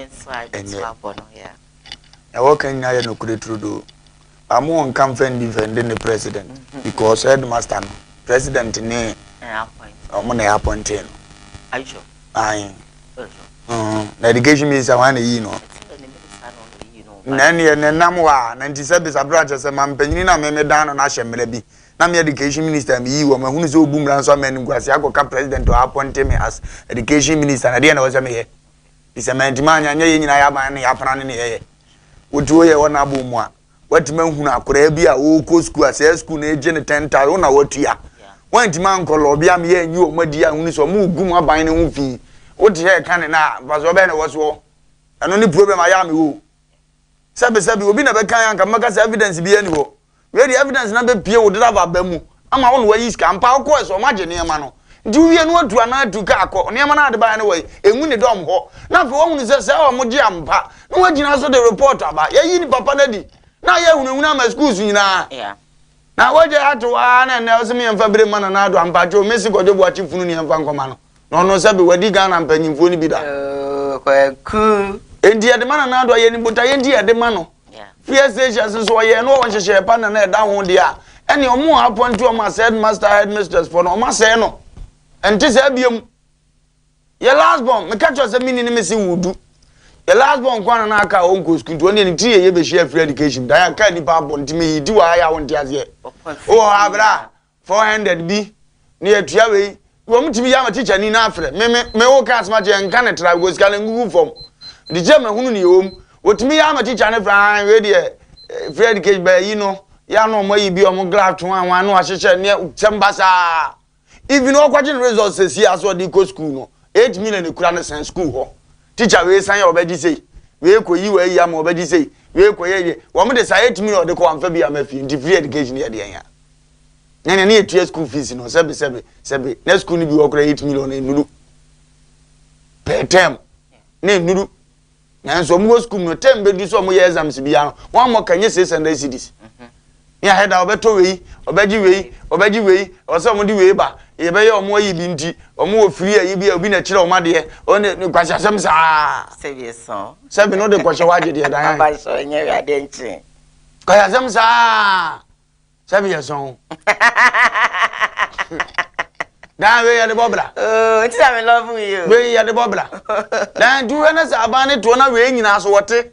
S5: ya wokan nya ye no kure trudo amu on come defend the president because headmaster no president ni appoint na appoint
S1: aijo
S5: na education minister wan yi no na ne nam wa 97 branch se mampanyini na me dan no na hyemre bi na me education minister me yi wo ma hunu so obum ran so ma ngwase akoka president to appoint me as education minister na de na wo se me ye disament ma anya ye nyina ya ban ne ya pana ne ye wotu ye wona abomu a watima hunu akora bi a wo ko school as school na eje ne 10,000 na wotua wantima nkolo bia me ye nyi o madi a hunu so mu gum aban ne hu fi wotu ye kan na bazo be ne wo so eno ni problem aya me wo sabe obi na be kan anka maka evidence bi ani wo we the evidence na be pie wo driver ba mu ama won wa yiska ampa ko so ma je ne ma no ndi wie no atu ana atu ka akọ ne ma na de ba ne we enwu ne dom ho na fe wo hunu se o mo je ampa no wa gina so the report aba ye yi ni papa na di na ye hunu na ma schools nyina na wo je atu ana na o se me mfa bere ma na ado ampa jo mesi gojo bo achi funu ni mfa nkoma no sabe wadi Ghana mpanyimfo ni bi da
S1: ku
S5: endi ade ma na ado ye ni bota ye ndi ade ma no Fear station so ye no one share pan na da ho dia ene omo appoint to my said master headmistress for no ma say no enti say biem ye last born me catch us mini ni me si wudu the last born kwana na aka onko school to only 3 year be share free education da ya ka ni pa bon ntimi di wa ya won tiase e o abra 400 bi ni etua we wo mtimi ya ma teacher ni na afre me wo ka asma je nka ne tra go skal ngugu form di je me hunu ni yom wotimi ya ma teacher ne fra we de free education ba yi no ya no mo yi bi o mo graph to wan no ahyeche ne tembasa even o kwaje results see as o di go school no 8 million e kura ne sen school ho teacher we san ya obedi say we ko yi we ya ma obedi say we ko ye wo mo de say 8 million de ko amfa bi amafi ndi free education ye de yan nene ne etua school fees no sebe na school ni bi wo kura 8 million enuru per term ne enuru na so mo school no term be di so mo ye exams bi ya no one mo kanye 600 cedis ya head obeto we obeji we o so mo di we ba ye be ye omo yi bi nti omo wo free ayi bi obi na kire o ma de o ne kwasha sem sa
S1: sebe so
S5: sebe no de kwasha waje de dan
S1: ba so nye ya de nchi
S5: kwasha sem sa sebe ye so dan we ya de bobla
S1: oh nti I love you
S5: we ya de bobla dan du we na sa abane to na we nyina so wote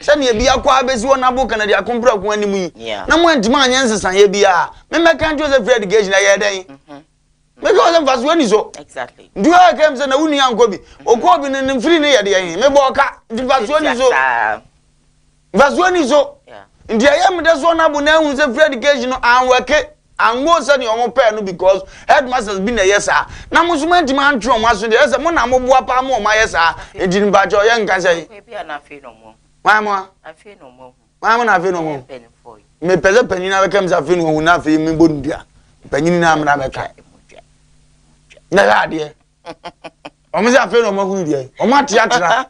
S5: sani ye bia kwa bezi wona boka na dia kompra ko animu yi na mo antima anyensesan ye bia me meka Joseph Fred Gage na ye den me go them fast when so
S1: exactly
S5: do I came say na wuni anko bi okobi ne free ne ye de yin me bo ka di fast when so fast when so ndi aye me de so na bu na hu say Fred Gage no anweke anwo say ne omo pair no because headmasters bi na yesa na musuma antima antro mo aso de say mo na mo boa pa mo ma yesa edi ni ba jo ye nka say
S1: e bia na fe no mo
S5: Mama,
S1: I feel no more.
S5: Mama, I feel no more. Me pese penina be kem za feel no na fe me bodua. Penina na amra be ka. Na ya de. O me za feel no more hu de. O ma tia tra.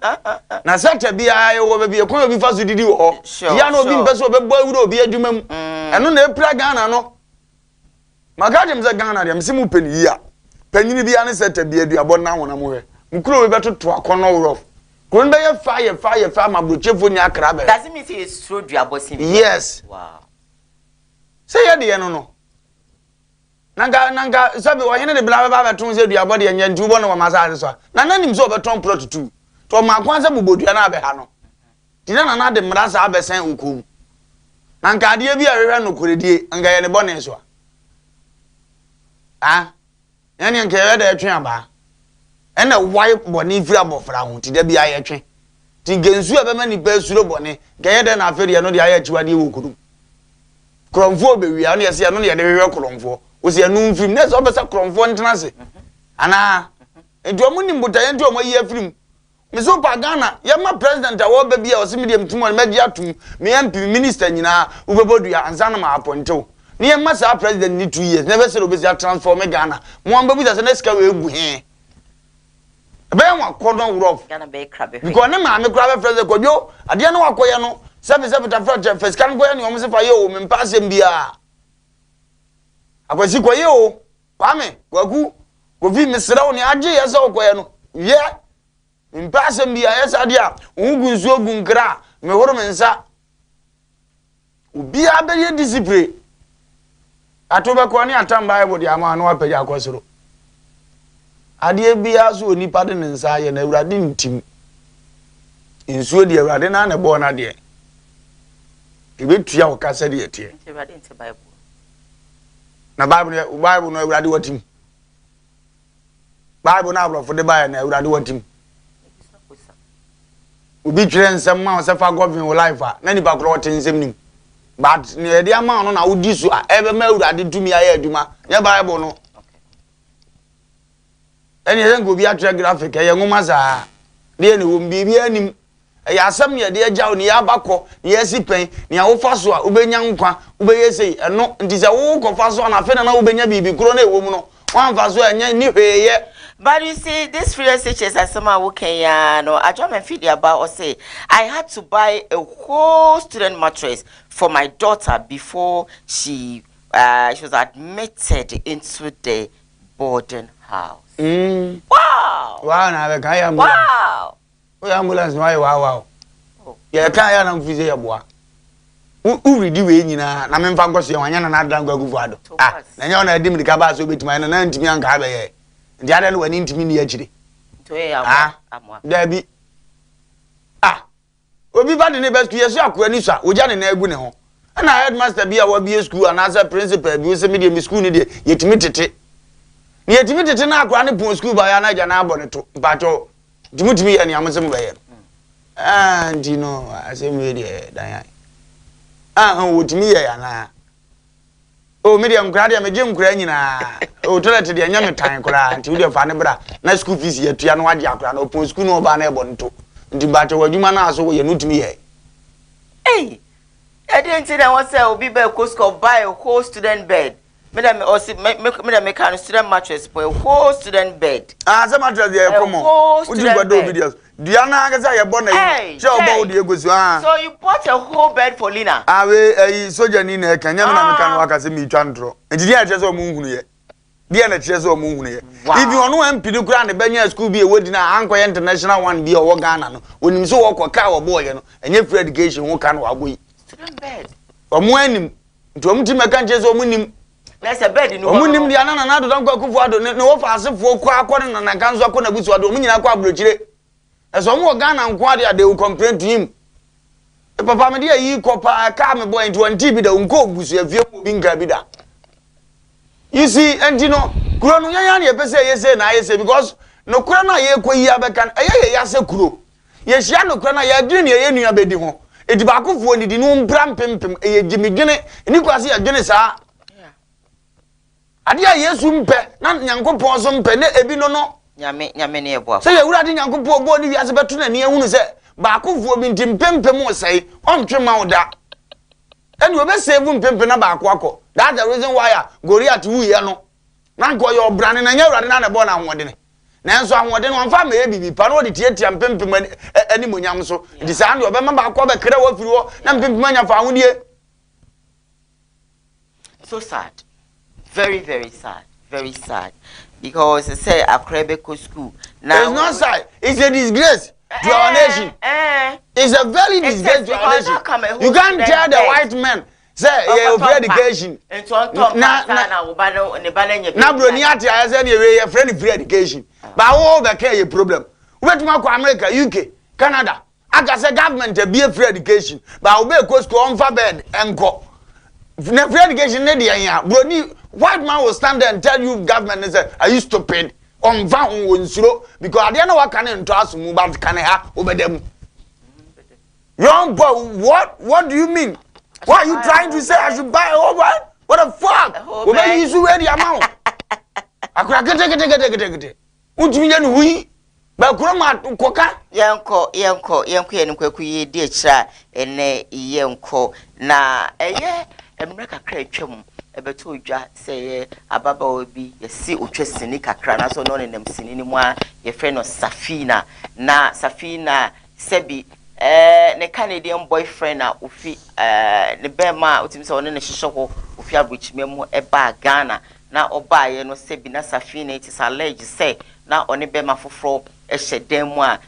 S5: Na seta bia ye wo be bia ko obi fa so didi wo. Ya na obi mpese obe bo awuro obi adwuma mu. Eno na epra Ghana no. Magajem za Ghana de msimu peni ya. Penini bia ne seta bia aduabo na wona mo he. Mkuro we betoto akono wo. Couldn't be fire, my butcher for your crab.
S1: Doesn't mean it's true, Diabosim.
S5: Yes.
S1: Wow.
S5: Say, ya dear, no. Nanga, Sabi, or any blabber to say your body and you one of my masses. None him so but Tom plot two. To my Kwanza Bubu, another Hano. Didn't another Mrasa Abe Saint Ukum. Nanka, dear, be a rano could and get a bonnet. Ah, any care there, Triamba. And a wife boni frabo fra ti de bia ye twen ti gensu e be mani ba suro boni gaye de na aferi no de aye chiwade wo kudu kromfo be wi anu ye se no de we kromfo wo se anu mfim na so be se kromfo ntena se ana enti omu ni mbuta ye enti omu yi afrim me so pa Ghana ye ma president awo be bia o se medium tumo me dia tum me MP minister nyina wo be bodua ansa na ma apontew ni ye ma sa president ni 2 years never say obesi transform Ghana mo am be bi se na sika we egu he be wa kodon rough
S1: Ghana be crab
S5: because na ma me crab friends ko jo ade na wakoye no sebi ta first kan ko ye ni o mo se fa ye o me mpa asem bia akwasi ko ye o kwame kwaku ko vi misra o ni age ye se ko ye no ye mpa asem bia ye sa dia ungu nsu ogu nkra me horo me nsa obi abe ye discipline atobe ko ni atam bible dia ma no apagi akosoro ade bia so onipa de nsa ye na awurade ntim nsuo de awurade na na bo na de ebetua wo kasa de etie
S1: awurade nti bible
S5: na bible no awurade watim bible na abrofo de ba na awurade watim obi twere nsem ma o se fa govern wo life a na nipa kro wote nsem nim but ne de ama no na wodi so a ebe ma awurade tumi aye aduma ye bible no eni yen go bi atre graphic ye ngoma za de ne wo bibi anim ya asem ye de agya oni abakọ ne yesi pen ne awofa so a ubenya nkwa ubeyesei eno nti se wo kofa so na fe na ubenya bibi kro na ewo mu no wan fa so enya ni hweye.
S1: But you see, this free SHS as someone who can, no, I just feed about or say I had to buy a whole student mattress for my daughter before she was admitted into the boarding house. Wow!
S5: Wow, na be kaya mu.
S1: Wow!
S5: We ambulance why wow. Ya kaya na mfize ya bua. U ready we nyina na memfa ngoso ya wanya na adrango agufu ado. Ah, na nya na edi mdika ba so betima na ntimi anka abe ye. Ndi ada no wani ntimi ni akire.
S1: To e amwa.
S5: Dabi. ah obi ba de ne best yesu akwa ni so oja ne na egu ne ho na headmaster bi a wa bi school and as principal bi se me de mi school ni de yetimi tete ni yetimi tete na akwa ne pon school ba ya na ja na abo ne to bato dimutimi ya ni amse mu ba ye and you know asem we de dan wotimi ye ya na o medium grade ya meje nkura nyina o toilet de anya metan kura nti we fa ne bra na school fees ye tua no ade akura na pon school no ba na ebo nto nti bato wadwuma na aso ye nutimi ye
S1: I didn't say that was a be buy a whole student bed. Madam, or me can student mattress for a whole student bed.
S5: Some mattress there, come on. Would you do videos? Diana, I say, born
S1: so you bought a whole bed for Lina.
S5: I will so Janine can can work as a me chantro. And the address of Moon. The address of Moon. If you are no MP, you grant the Benya school be a wedding, Uncle International one be a Wagana. When you so walk a cow boy, and your education won't can we.
S1: Bed.
S5: Omwenim ntomti meka nche so omunim
S1: na se bed ni
S5: omunim dia na na do don kwa kufu ado ne wo fa asefo kwa akwa na na kanzo akwa na busu ado omunyina kwa abrochire eso mo Ghana nkwa dia they will complain to him papa me dia yi kopa ka me boy 20 bi da unko busu afie mo bi nka bi da you see and you know kuro no yan ye pese ye say na ye say because no kuro na ye koyi abeka ye ya se kuro ye hia no kuro na ye adwene ye nua bedi ho edi ba kofuo ni di no mpram pempem e gimigene ni kwase ya dwene saa ade a Yesu mpe na Nyankopon so mpe ne ebi no
S1: nyame ne ebo
S5: se ye wurade Nyankopon obo ni wiase beto na ne ehunu se ba kofuo bi ntim pempem o sei ontwe mawda eni obesave mpempem na ba akọ that's the reason why Goliath wu ye no na nko ye obrane na nya wurade na bo na ahode na enso ahode no amfa ma ebibi pa no de tietia mpempem ani monyam so di sa ande obema ba akọ be kre wa firi wo na mpempem anya fa ahudie
S1: so sad very sad because say Akrebe school now
S5: it's not sad it's a disgrace to our nation it's a very disgrace to our nation you can't tell the white men say you have education na bro ni ati aya say you have free education but all the care problem wait ma ko America UK Canada aka say government be free education but we go school on for bed enko na free education ne dey yan bro ni white man will stand there and tell you government is are you stupid on va on wonsuro because ade na waka ne nto asomu but kan ha obedem young boy what do you mean what are you trying to say I should buy a whole one what the fuck we use where the amount akura gete untumi nya no hui ba kura ma koka
S1: yenko yenkwaku ye di akira ene yenko na eye emre kakra atwam ebeto odwa sey ababa obi yesi otwesini kakra na so no nem sini ni mu a ye friend no Safina na Safina sebi ne Canadian boyfriend na ofi ne bema otimi se one ne hihye ofi abuchimemu eba Ghana na oba ye no sebi na Safina it is alleged say na one bema foforo ehye mu a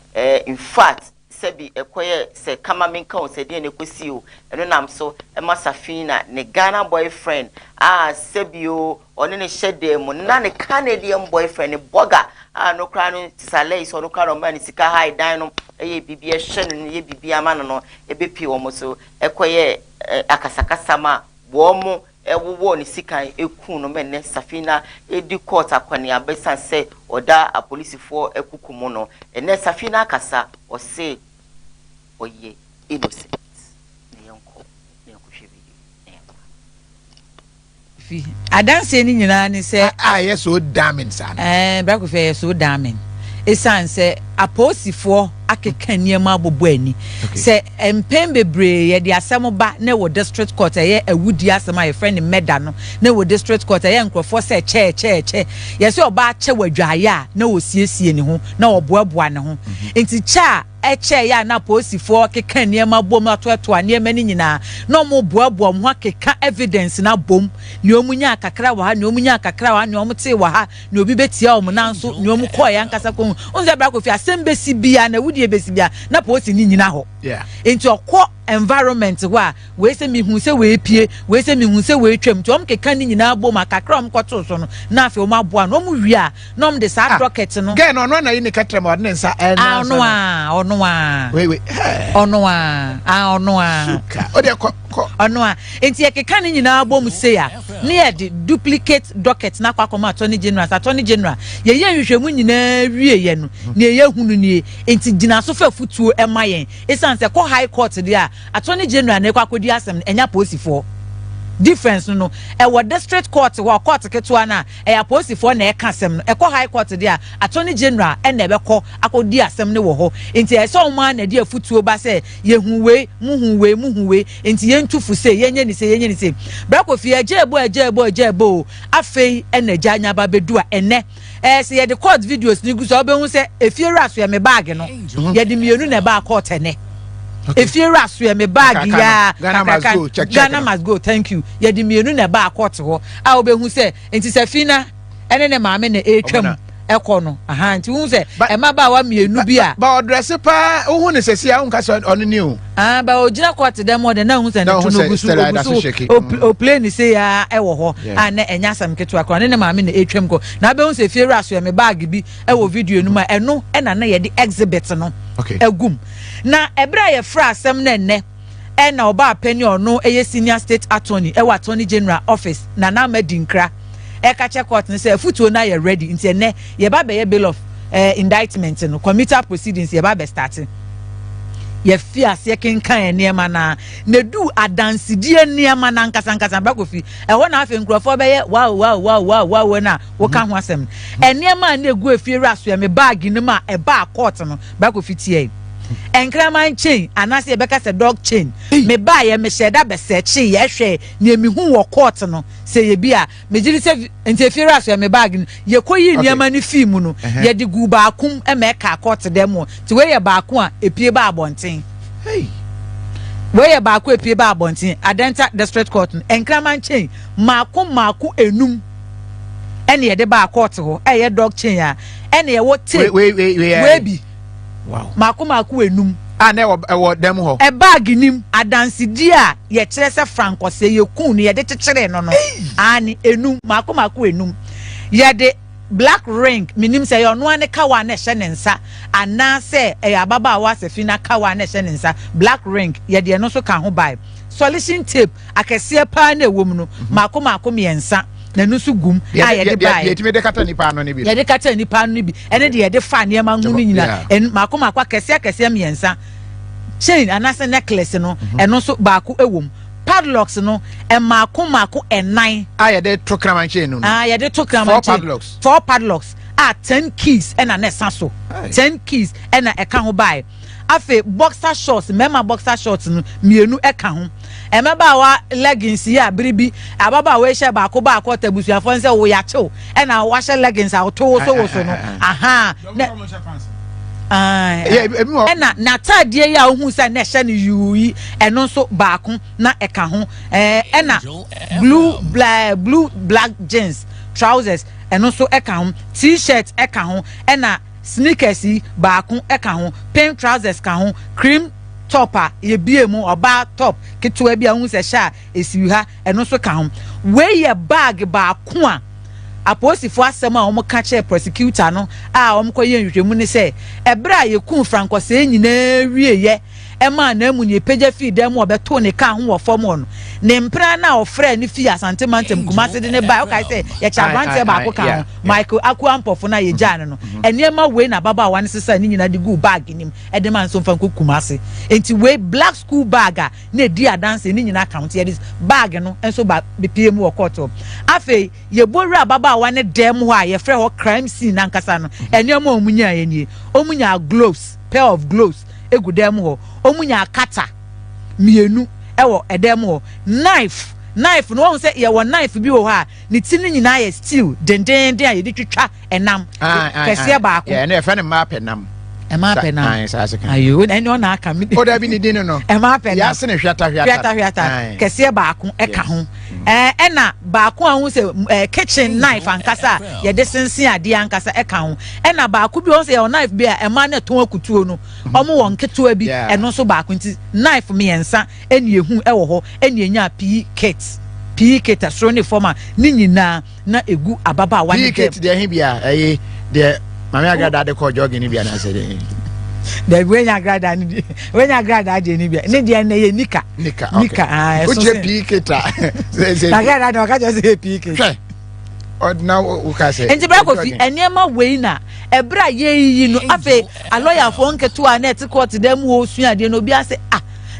S1: in fact sebi ekoye se kama minka o se de ne kosi o eno nam so ema Safina ne Ghana boyfriend sebi o one ne hye mu na ne Canadian boyfriend ne boga no kra no tisale so no kra no man sika high dan no eye bibia hye no ye bibia ma no ebepi wo mo so ekoye akasakasa ma wo mo ewo ni sika eku no men ne Safina edi court akwani abesan se oda a police for ekukumu no ene Safina akasa o se oye innocent ne yonko hwebe
S11: fi adanse ni nyina ni se
S12: yes so damning san
S11: brako fe so damning esan se aposifo akeka niema abobo ani se empem bebre ye de asem ba na wo district court ye awudi asem a ye friend meda no na wo district court ye nkrofo se che ye se oba che wadwaye a na wo siesie ni ho na oboaboa ne ho enti cha eche ya na posifo keka niema bom atoto niema ni nyina no mo boaboa mo akeka evidence na bom ni omunya kakra wa ha ni omunya kakra wa ni omte wa ha ni obi betia om nanso ni omu ko ya nkasa ko unze brako fi asem besi bia na wudi ebesi bia na posi ni nyina ho enti okọ environment wa we say me hu say we pie we say me hu say we twam to keka ni nyina bo ma kakra koto so no na afi o ma boa no mu wi a no m de sa docket no
S12: gen no na yi ne katrem o ne nsa
S11: ono a
S12: we
S11: ono a
S12: suka o de
S11: ono a enti keka ni nyina bo mu say a ne ye de duplicate docket na kwakoma attorney general ye nhwehwemu nyina wie ye no ne ye hunu nie enti gina so fa futuo emayen esan se ko high court dia attorney general na kwakodi asem enya posifo difference no e wo district court wo court ketua na e ya posifo na e ka asem no e ko high court dia attorney general e na ebekọ akodi asem ne wo ho enti e so ma na dia futuo ba se ye huwe muhuwe enti ye ntufu se yenye ni se brakofi ejebo afei e na janya ba bedu a ene se ye the court videos ni gu so obehu se efiera so ye me bag no ye de mienu na ba court ene efiera so ye me bag ya Ghana must go thank you ye de mienu na ba court ho a obehu se enti se fina ene ne maame na etwam ekono aha nti hu se e ma ba wa mienu bi a
S12: ba odress pa hu ne sesi a unka so on ni o
S11: ba ojina court dem mo de na hu se ne tunugusu o play ni se ya e wo ho na enya sam ketu akwa ne maame na etwam ko na be hu se fiera so me bag bi e wo video nu ma eno e na ye de exhibit no egum na ebra ye fra asem na enne e na oba penny ono eye senior state attorney e wa attorney general office na na madinkra e ka check court ni say futuo na ye ready nti enne ye ba be ye bill of indictment no committal proceedings ye ba be starting ye fi ase kenkan enema na du adansidie enema na nkasa bakofi e ho na afi nkrofo be ye wow na wo ka ho asem enema na egu efiere aso ye me bag ni ma e ba court no bakofi tie enkraman chain anase ebeka se dog chain me ba ye me sheda be search ye hwe ne mi hu wo court no se ye bia me giri se entefiere aso ye me bag no ye koyi niam ni film no ye de gu ba akum e me ka court dem ti we ye ba akun a epie ba abonten we ye ba akun epie ba abonten adenta district court enkraman chain maku enum ene ye de ba court ho e ye dog chain a ene ye wo tape we bi wow maku enum
S12: na e dem ho
S11: e bag nim adansidi a ye kire se franco se ye kun ne ye de kekere no ani enum maku enum ye de black ring minim se yo no ane kawa na hye ne nsa ana se e ababa wa se fina kawa na hye ne nsa black ring ye de no so ka ho bai solution tape akese pa na ewom no maku miensa na nusu gum a ye de bai
S12: ye timi de kata nipa no ne bi
S11: ye de kata nipa no ne bi ene de ye de fa ne ma ngunu nyina en maku akese miensa chain anase necklace no eno so baaku ewom padlocks no e maku enan
S12: a ye de to kraman chain no
S11: ye de to kraman chain 4 padlocks 10 keys ena na saso 10 keys ena e ka ho bai afi boxer shorts mema boxer shorts no mienu e ka ho emeba wa leggings ya biribi ababa we she ba ko tabusuafo nse wo ya chew ena wa she leggings a to so no aha ena na tadie ya ohun sa na hye ne yuyi eno so baako na e ka ho ena blue black jeans trousers eno so e ka ho t-shirt e ka ho ena sneakers baako e ka ho pink trousers ka ho cream topper ye bie mu oba top ketua bia hu se sha esiwi ha eno so ka ho we ye bag baako a aposifo asem a omo ka che prosecutor no a omo koye nhwehwemu ni se ebra ye kun franco se nyina wie ye ema na amu ni page feed dem obeto ne ka ho wo fom no ne mpra na ofra ni fi asante mantem kumase de ne ba o kai se ye cha brand ba ko ka Michael Akuampofo na ye jan no enema we na baba wan sesa ni nyina de go bag nim e de man so mfa kumase enti we black school bag a na di adanse ni nyina account ye bag no enso ba bepiem wo court afei ye bowra baba wan dem ho a ye frɛ ho crime scene nankasa no enema omunya ye nie omunya gloves pair of gloves egudem ho omunya kata mienu ewo edem ho knife no won say ye wo knife bi wo ha ni tini nyina ye steel dendenden a ye di twitwa enam kese ba ko
S12: na e fa ne ma penam
S11: Emma Pena. Ayo, and no na come.
S12: Oh, there be the dinner no.
S11: Emma Pena.
S12: Yes, and
S11: Fiata. Kesia Baku, Ekahu. Ena Baku, I say kitchen knife and Cassa, ya decency, dear Cassa Ekahu. Ena Baku be on say or knife beer, a man at Tokutuno, Omo one Ketuabi, and also Baku knife me and son, and you who ever, and you P. Kate. P.K. Strony former Nini na egu ababa one
S12: P.K. de hibia de mama grada de ko jogging bia na say
S11: the when you grada de ni bia ne de na ye nika ah
S12: so P.K. ta
S11: na grada no ka just say P.K.
S12: or now we can say
S11: enti bra ko fi enema we na ebra ye yi no afa a lawyer for nketo a net court dem wo sua de no bi ase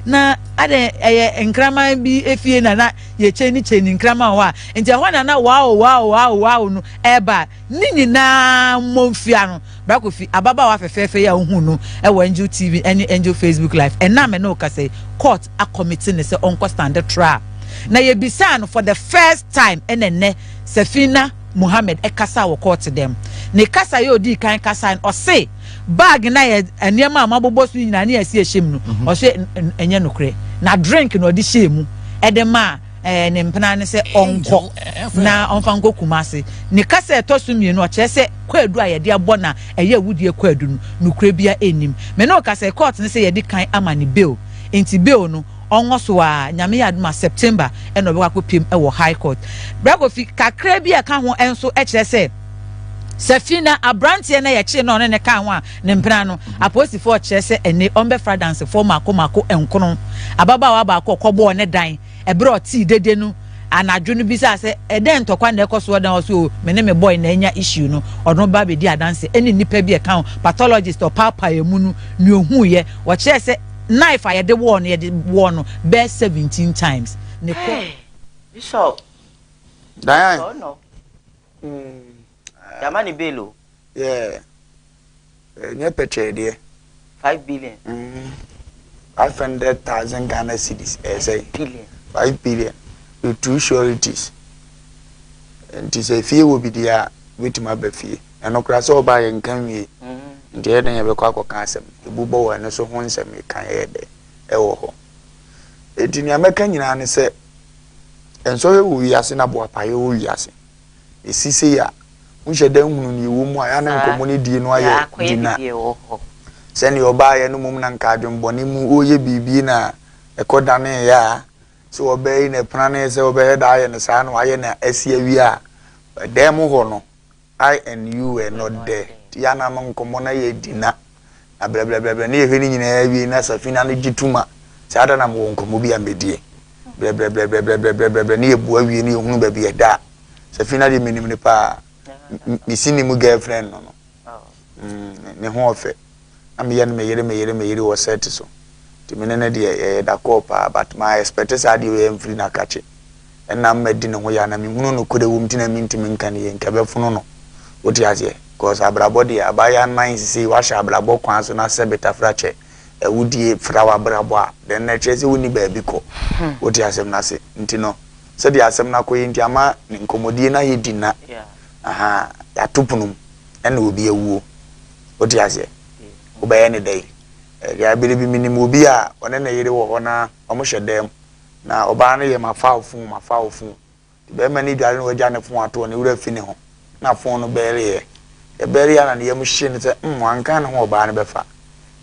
S11: na ade enkrama bi efie na ye cheni nkrama wa nti ahwana na wow no eba nini na momfia no brakofi ababa wa fefefe ya ohu no e wa Angel TV any Angel Facebook live and na me no ka say court a committee ne say onko stand trial na ye bisa no for the first time enene Safina Mohammed e kasa wo court dem ne kasa ye odi kan kasa o say bag na ye eniema amabobo su nyina na yesi ehyem no o se enye nokre na drink no di hyemu edema ne mpana ne se onko na onfa nko kumase ne kasa etosu mienu o chese kwadu a ye de abo na eye wudie kwadu no nokre bia enim me no kasa court ne se ye di kan amani bill enti bill no onwoso a nyame yaduma September e no be kwapiem e wo high court bragofi kakra bia ka ho enso e chese Safina Abrantie na ye chi no ne ka ho a ne mpena no apostifo chese ene ombe fragrance for mako enkono ababa wa ba kobo ne dan ebre oti dede no anadwo no bisa se eden tokwa na ekoso dan oso me ne me boy na enya issue no odno ba be di adanse eni nipa bi e ka ho pathologist or papa emu no ni ohu ye wo chese knife I de one ye de one be 17 times ne ko
S1: Bishop
S5: Diane
S1: oh no Yamani Bello.
S5: Yeah. Nye peche de
S1: 5 billion.
S5: 500,000 Ghana cedis. Say 5 billion. With 2 sureties. And to say fee will be there with my beefy. And no crass all by and can we. And the other never quack or cancel. The bubo and so once I may can hear the eho. It in American and say, and so we are seen about Payo Yassi. The CCA. Unche dem ni wo mu aya na nkomo di no aye dina se ne oba ye no mum na nka adwemboni mu oye bibi na ekoda ne ya se obai na plane se obai da aye ne sa no aye na asia wi a dem ho no I and you were not there ya na nkomo na ye dina na bla ne ye hwe ni nyina wi na Safina ne gituma se ada na mo nkomo bi amedie bla ne ye bu awi ne hunu ba bi e da Safina de minim ne pa mi sini mu girlfriend no ne ho ofe am ye no me yere wo set so ti me ne de da kopa but my expect say ade we mfiri na kache enna madi ne ho ya na me hunu no kode wum ti na mi ntimi nka ne ye nka be funu no oti azie cause abrabo de abaya 9 sisi wa sha abrabo kwan so na se beta frache wudie frawa abrabo a den na chese woni ba bi ko oti asem na se ntino se de asem na ko yin ti ama ne nkomodie na ye dina aha ya tupunum ene obi ewuo odi ase obaye ne dai ya bele bi minim obi a one na yire wo na omo hyedem na oba na ye mafaofun be ma ni dware no wagya ne fon ato ne wura fini ho na fon no bere ye bere ya na ne yem hye ne se anka na ho oba ne befa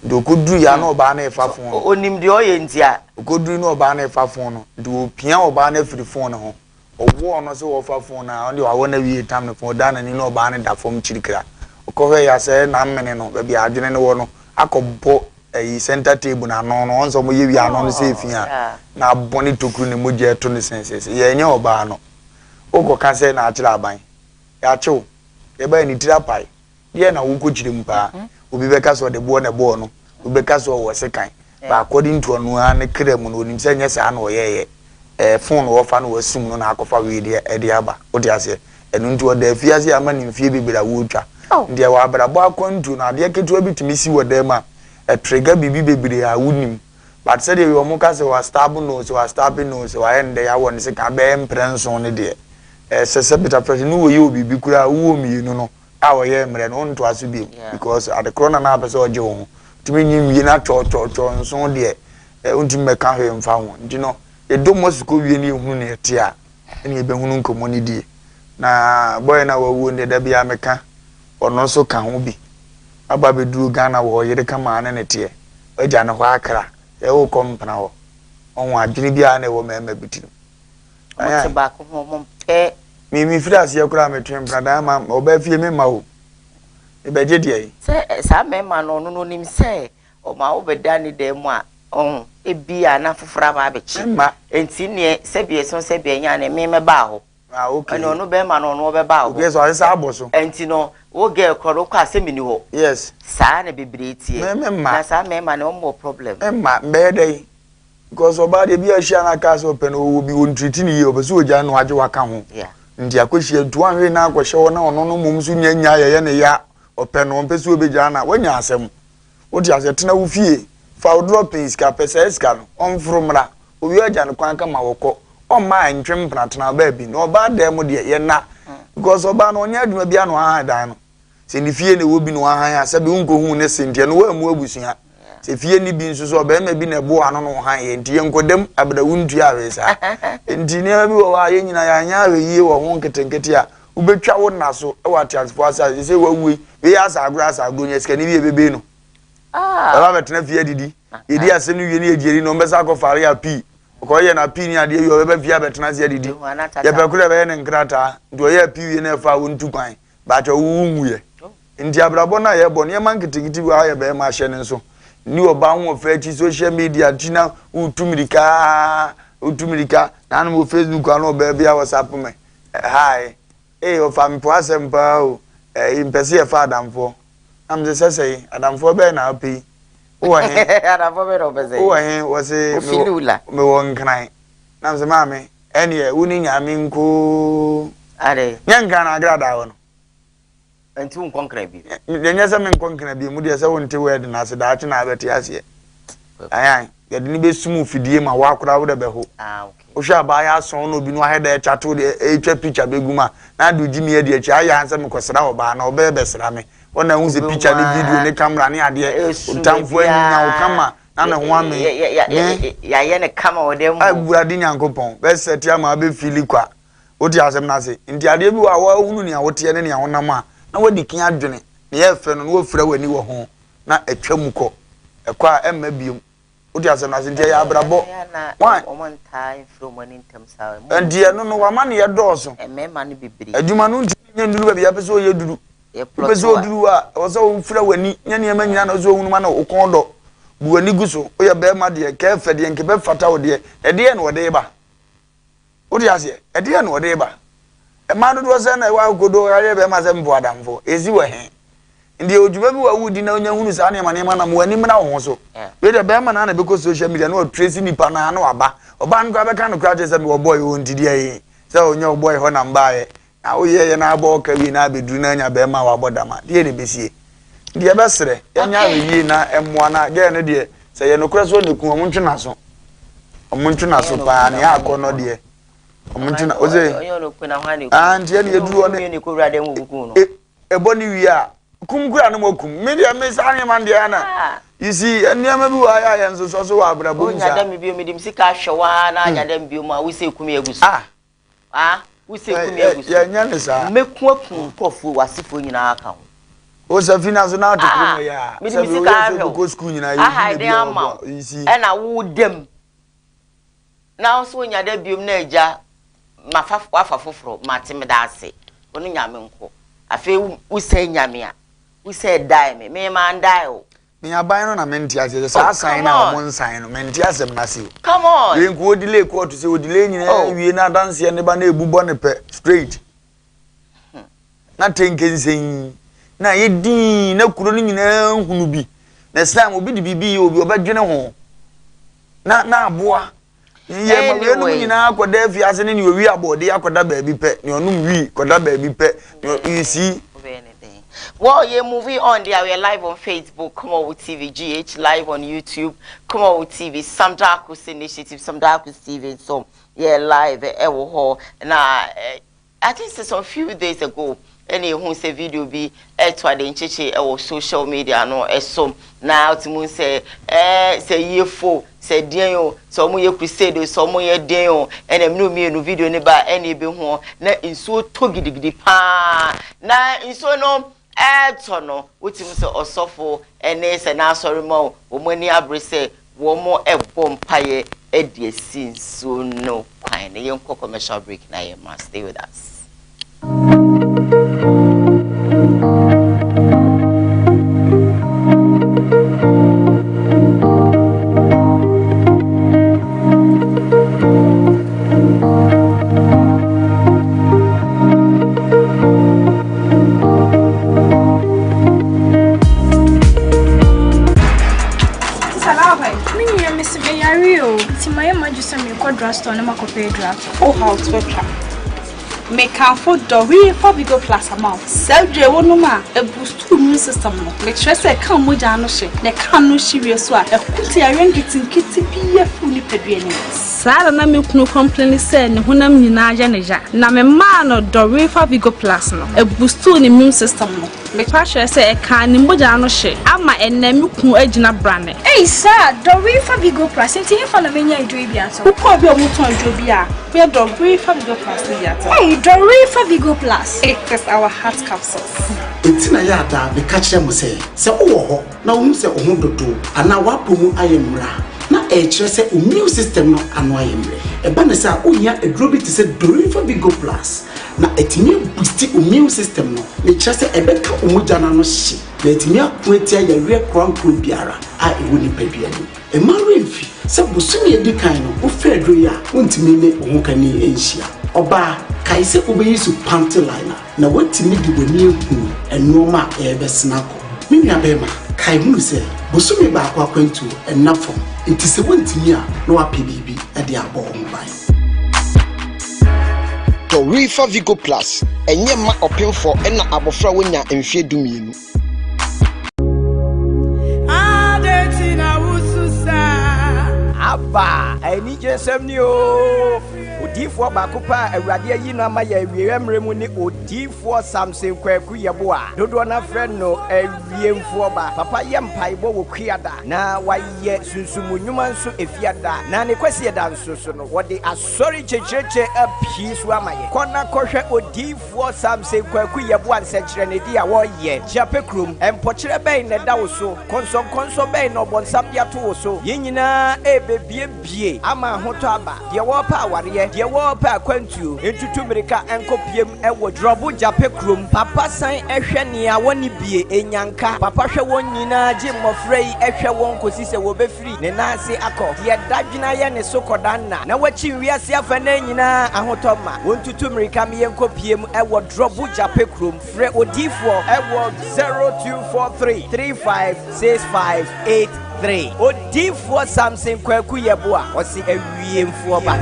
S5: do kodu ya na oba na efa fon
S1: onim de oye ntia
S5: kodu na oba na efa fon no do pia oba na firi fon no ho owo no se wo fa fon na onde wa wona wi tam ne fon da na ni no oba ne da fom chirikra okohwe ya se na mmene no be bia adwene ne wo no akobbo eyi center table na no no onso mo ye wi ano no se fia na boni tokuru ne moje to ne sense ye nya oba no ogo ka se na achira aban ya chew e ba ni tira pai ye na wo ko chiri mpa obi be ka so de bo ne bo no obi ka so wo se kan ba according to no an krem no onim se nya se ano ye phone wo fa no wasum no na akofa we de e de aba o de ase enu ntu o da fiase ama ni mfie bibira wo twa ndi wa abrabo akwantu na de ketu abitimi si wo da ma trigger bibi bibire a wonim but said you mo ka se wa stab no se wa stab no se wa ende ya won se ka be mprenso ne de se beta fresh no wo ye obibi kura wo mi no no our year on to us be because at the corner na person or Joe to me you na cho and so there until me can him found you know a domos go be any hu ne tia any be hunu nkomo die na boy na wo ne da bia meka ono so kan ho bi aba be duru Ghana wo yede kama na ne tie agya ne ho akra e wo kompana ho onwa adwene bia na wo mema bitinu aya
S1: ba ko ho mom pe
S5: mi frias ye kura metwen brada ma oba fie me ma wo e be je die
S1: se sa mema no no nim se o ma wo be dani de mu a on e bia na fofora ba be chi enti ne se bie so se bie nya ne me ba ho
S5: okay
S1: no no be ma no no be ba ho
S5: yes o se aboso
S1: enti no wo ge koro kwa se mini ho
S5: yes
S1: sa na bebre tie na sa mema no mo problem
S5: emma be dey because oba de bia hia na ka so pe no wo bi won treat ni ye obeso oja no age waka ho ndi akohia duan hwe na akohye wo na ono no mum so nya ye ne ya ope no mpese obeja na wanya asem wo ti ase tena wo fie fa wo drop iska pesa iska no on fromra obi oja no kwan ka ma woko on ma ntwem pratena ba bi no oba dem de ye na because oba no nya aduma bia no ha dan no se ni fie ne wo bi no ha ya se bi unko hu ne sentie no wa mu abusuya se fie ni bi nso so be ma bi na bo ano no ha ye ntie nkodem abda wuntu awesa nti ne bi wo wa ye nyina ya nya awe yie wo ho nketenkete a ubetwa wo na so e wa transport sa se wa wi we ya sa agro nya sika ni bi ebebe no ba betena fie didi yedi ase no wie ni ejeri no mbesa ko fare ya pi ko ye na pi ni ade yo be fie betena se didi ye be kure be ne nkrata ndo ye pi wie na fa wo ntu kwan ba to wu nwuye ndi abrabo na ye bo ne man kitikiti wa ye be ma hye ne so ni oba ho fa chi social media tina utumirika na no Facebook ano be bia WhatsApp me hi o fam po asempa o impese ye fa adamfo am ze sese adamfo be na api o he
S1: adamfo be ro beze
S5: o he wo se me won kran nam ze mame ene woni nyame nko
S1: are
S5: nyanka na agrada wo no
S1: anti un konkre bi
S5: nya se men konkre bi mu de se wonte word na se da na abeti ase ayan ye de ni be sumu fidie ma wa kura wo de be ho
S1: okay
S5: o hwa ba ya son no bi no ha da chato de etwa picture beguma na do jimi ye de echi aya anse me kwesra wo ba na obe be sra me ona hu se picture ni video ni camera ni ade utamfo anya wo kama na na ho ame
S1: ya ye ne kama wo dem
S5: agurade nyankopon be seti ama be fili kwa o ti asem na se ndi ade bi wa wa hunu ni awote ne ne ahonam a na wadi kin adwene ne ye fe no wo fra wani wo ho na atwam ko ekwa emma biom o ti asem na se ndi ya abrabo wan
S1: o man time from one in terms how
S5: ndi no wa ma ne ye doso
S1: emma ne bibiri
S5: aduma no nti nye nduru ba bia pese o ye duru pese o duru a wo so wo fra wani nye ne ma nyina na so hunu ma na o kon do bu wani guso o ye be ma de ke fe de nke be fata o de ye no de ba o ti ase de ye no de ba e ma do se na wa godo ya be ma se mbo adamfo ezi we he ndi ojuba bi wa wudi na onya hunu sa na ma na mo ani na ho so we de be ma na be ko social media no trace nipa na na aba oba nko be kan no kra se me wo boy o ndidi ye se onya boy ho na mbae na o ye na aba ka wi na be duru na nya be ma wa bodama de de besie ndi e be sere ya nya we na emmoa na ge ne de se ye no kra so ne ku omo ntwe na so pa na ya akono de omuntuna oze and ye ne duru one
S1: ni ko rade mu buku no
S5: eboni wi a kumkura no mokum media me sane man de ana you see eniama bi wa ya enso so wa abrabo
S1: nsa nya dem bi o medim sika hwewa na nya dem bi o ma wo se kum egusu wo se kum egusu
S5: ya nya ne sa
S1: meku akun kofu wasifo nyina aka ho
S5: o sa finance na to kum ya
S1: medim sika hwewa
S5: ko school nyina
S1: yi bi you see e na wo dem na so nya dem bi o na eja wafa foforo matime da ase onu nyame nko afi wo se nyame a wo se dai me man dai o
S5: me aban no na menti ase sa sign na mo sign no menti asem na se
S1: come on
S5: we nko delay court se o delay nyina wie na dance ne ba na ebubo ne pe straight na tenkensen na yedin na kuro ni nyina hunu bi na slam obi di bibi obi obadwene ho na aboa ye ma we no nyina akoda fi ase ne wi abode akoda ba bi pe ne onum wi koda ba bi pe you see
S1: well yeah moving on there we are live on Facebook KUMAWOOD TV GH live on YouTube KUMAWOOD TV Sam Darkus initiative Sam Darkus TV so yeah live ewo ho na I think some few days ago any who say video be etwa de ncheche e wo social media no esom na otimu say say yefo say den o so mo ye crusade so mo ye den o ene mnu mienu video ne ba ene be ho na inso to gidigidi pa na inso no eto no otimu say osofo ene say na sorry mo o mani abrese wo mo ebom paye edie sinso no kwan na yen commercial break na ye must stay with us.
S13: Oh, how to make for Dory for bigger plus amount. Sell Jeonoma, a boost to immune system. Make sure I come with Janoshi, the canoe serious one, a putty iron getting kitty be a fully pedrian. Sada na milk no complain said, when I'm Ninaja, Name man or Dory for bigger plus no, a boost to immune system. Make sure I say a can in Mojanoshi, Ama and Namuku Edgina brand. Hey, sir, Dory for bigger plus, and here for the mania Drabia. Who called your motor Drabia? We are Dory for bigger plus. Hey, Dory for Vigo Plus. It is our heart capsules.
S14: It's in a yada, the catcher must say, oh, now who's a hondo, and now what pumu I am ra. Na a trace immune system no annoying. A banasa unya a drobit is a Dory for Vigo Plus. Na a team boost immune system no, the trace a better umujana no she. Let me acquaint ya real crown biara. I wouldn't pay you. A marine fee, some busumi a decano, who fair dreya, won't mean it, who can Asia. Oba kaise obeyisu panty liner na watimi di boni ehu enoma ebesnako mimi abema kai hunu se bosumi ba akwa kwantu enafom nti se wontimi a no apbibi e de abo honban
S15: to Rifa Vigo Plus enye ma opemfo ena abofra wonya emhwe dumienu
S16: adetina wususa
S17: aba eni jesem ni o odifo bakopa awurade yi no ama ya wiemre mu ni odifo Samson Kwaku yebo a dodo na friend no awiemfo ba papa ye mpaibo wo kuada na waye sunsumunwuma nso efiada na ne kwasi eda nso so no wode asori checheche apisu amaye kona kohwe odifo Samson Kwaku yebo ansechire ne dia wo ye japekrum empokire ben ne da wo so konso ben no bonsam dia to wo so yinyina ebebie ama hoto aba de wo pa aware de wo pa kwantuo entutu mirika enkopiem ewo drobu japekrum papa san ehwe ne a woni bie enyanka papa hwe won nyina gi mofrei ehwe won kosise wo befiri ne nanse akọ de dadwina ye ne sokodanna na wachi wiase afa na nyina ahotoma wontutu mirika me enkopiem ewo drobu japekrum fre odifo ewo 0243356583 odifo Samson Kwaku yebo a osi awiemfo ba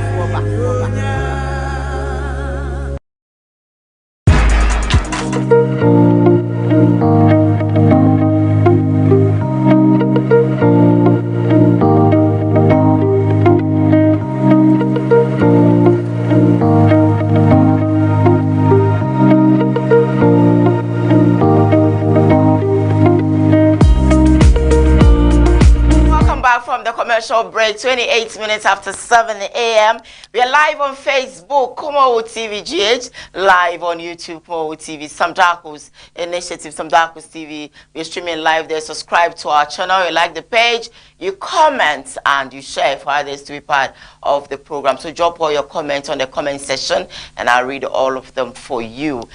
S1: From the commercial break, 28 minutes after 7 a.m. We are live on Facebook, KUMAWOOD TV GH, live on YouTube, KUMAWOOD TV, Some Darkos Initiative, Some Darkos TV. We're streaming live there. Subscribe to our channel. You like the page, you comment, and you share for others to be part of the program. So drop all your comments on the comment section, and I'll read all of them for you.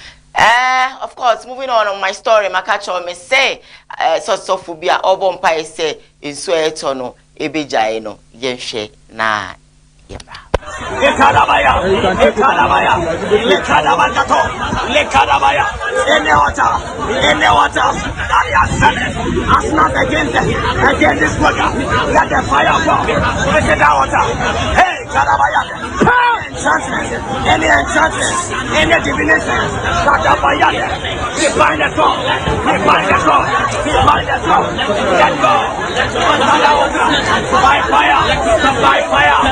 S1: Of course, moving on my story, Makacho me say, so phobia, Obon Pai say, in Suetono, Ebijaino, Yenshe, na Yebra.
S16: Lekadabaya, in the water, that is as not against this water, let the fire fall, look at that water, hey, Kadabaya, any enchantments, any divinations, Kadabaya, we bind the throne, let go, by fire, by fire,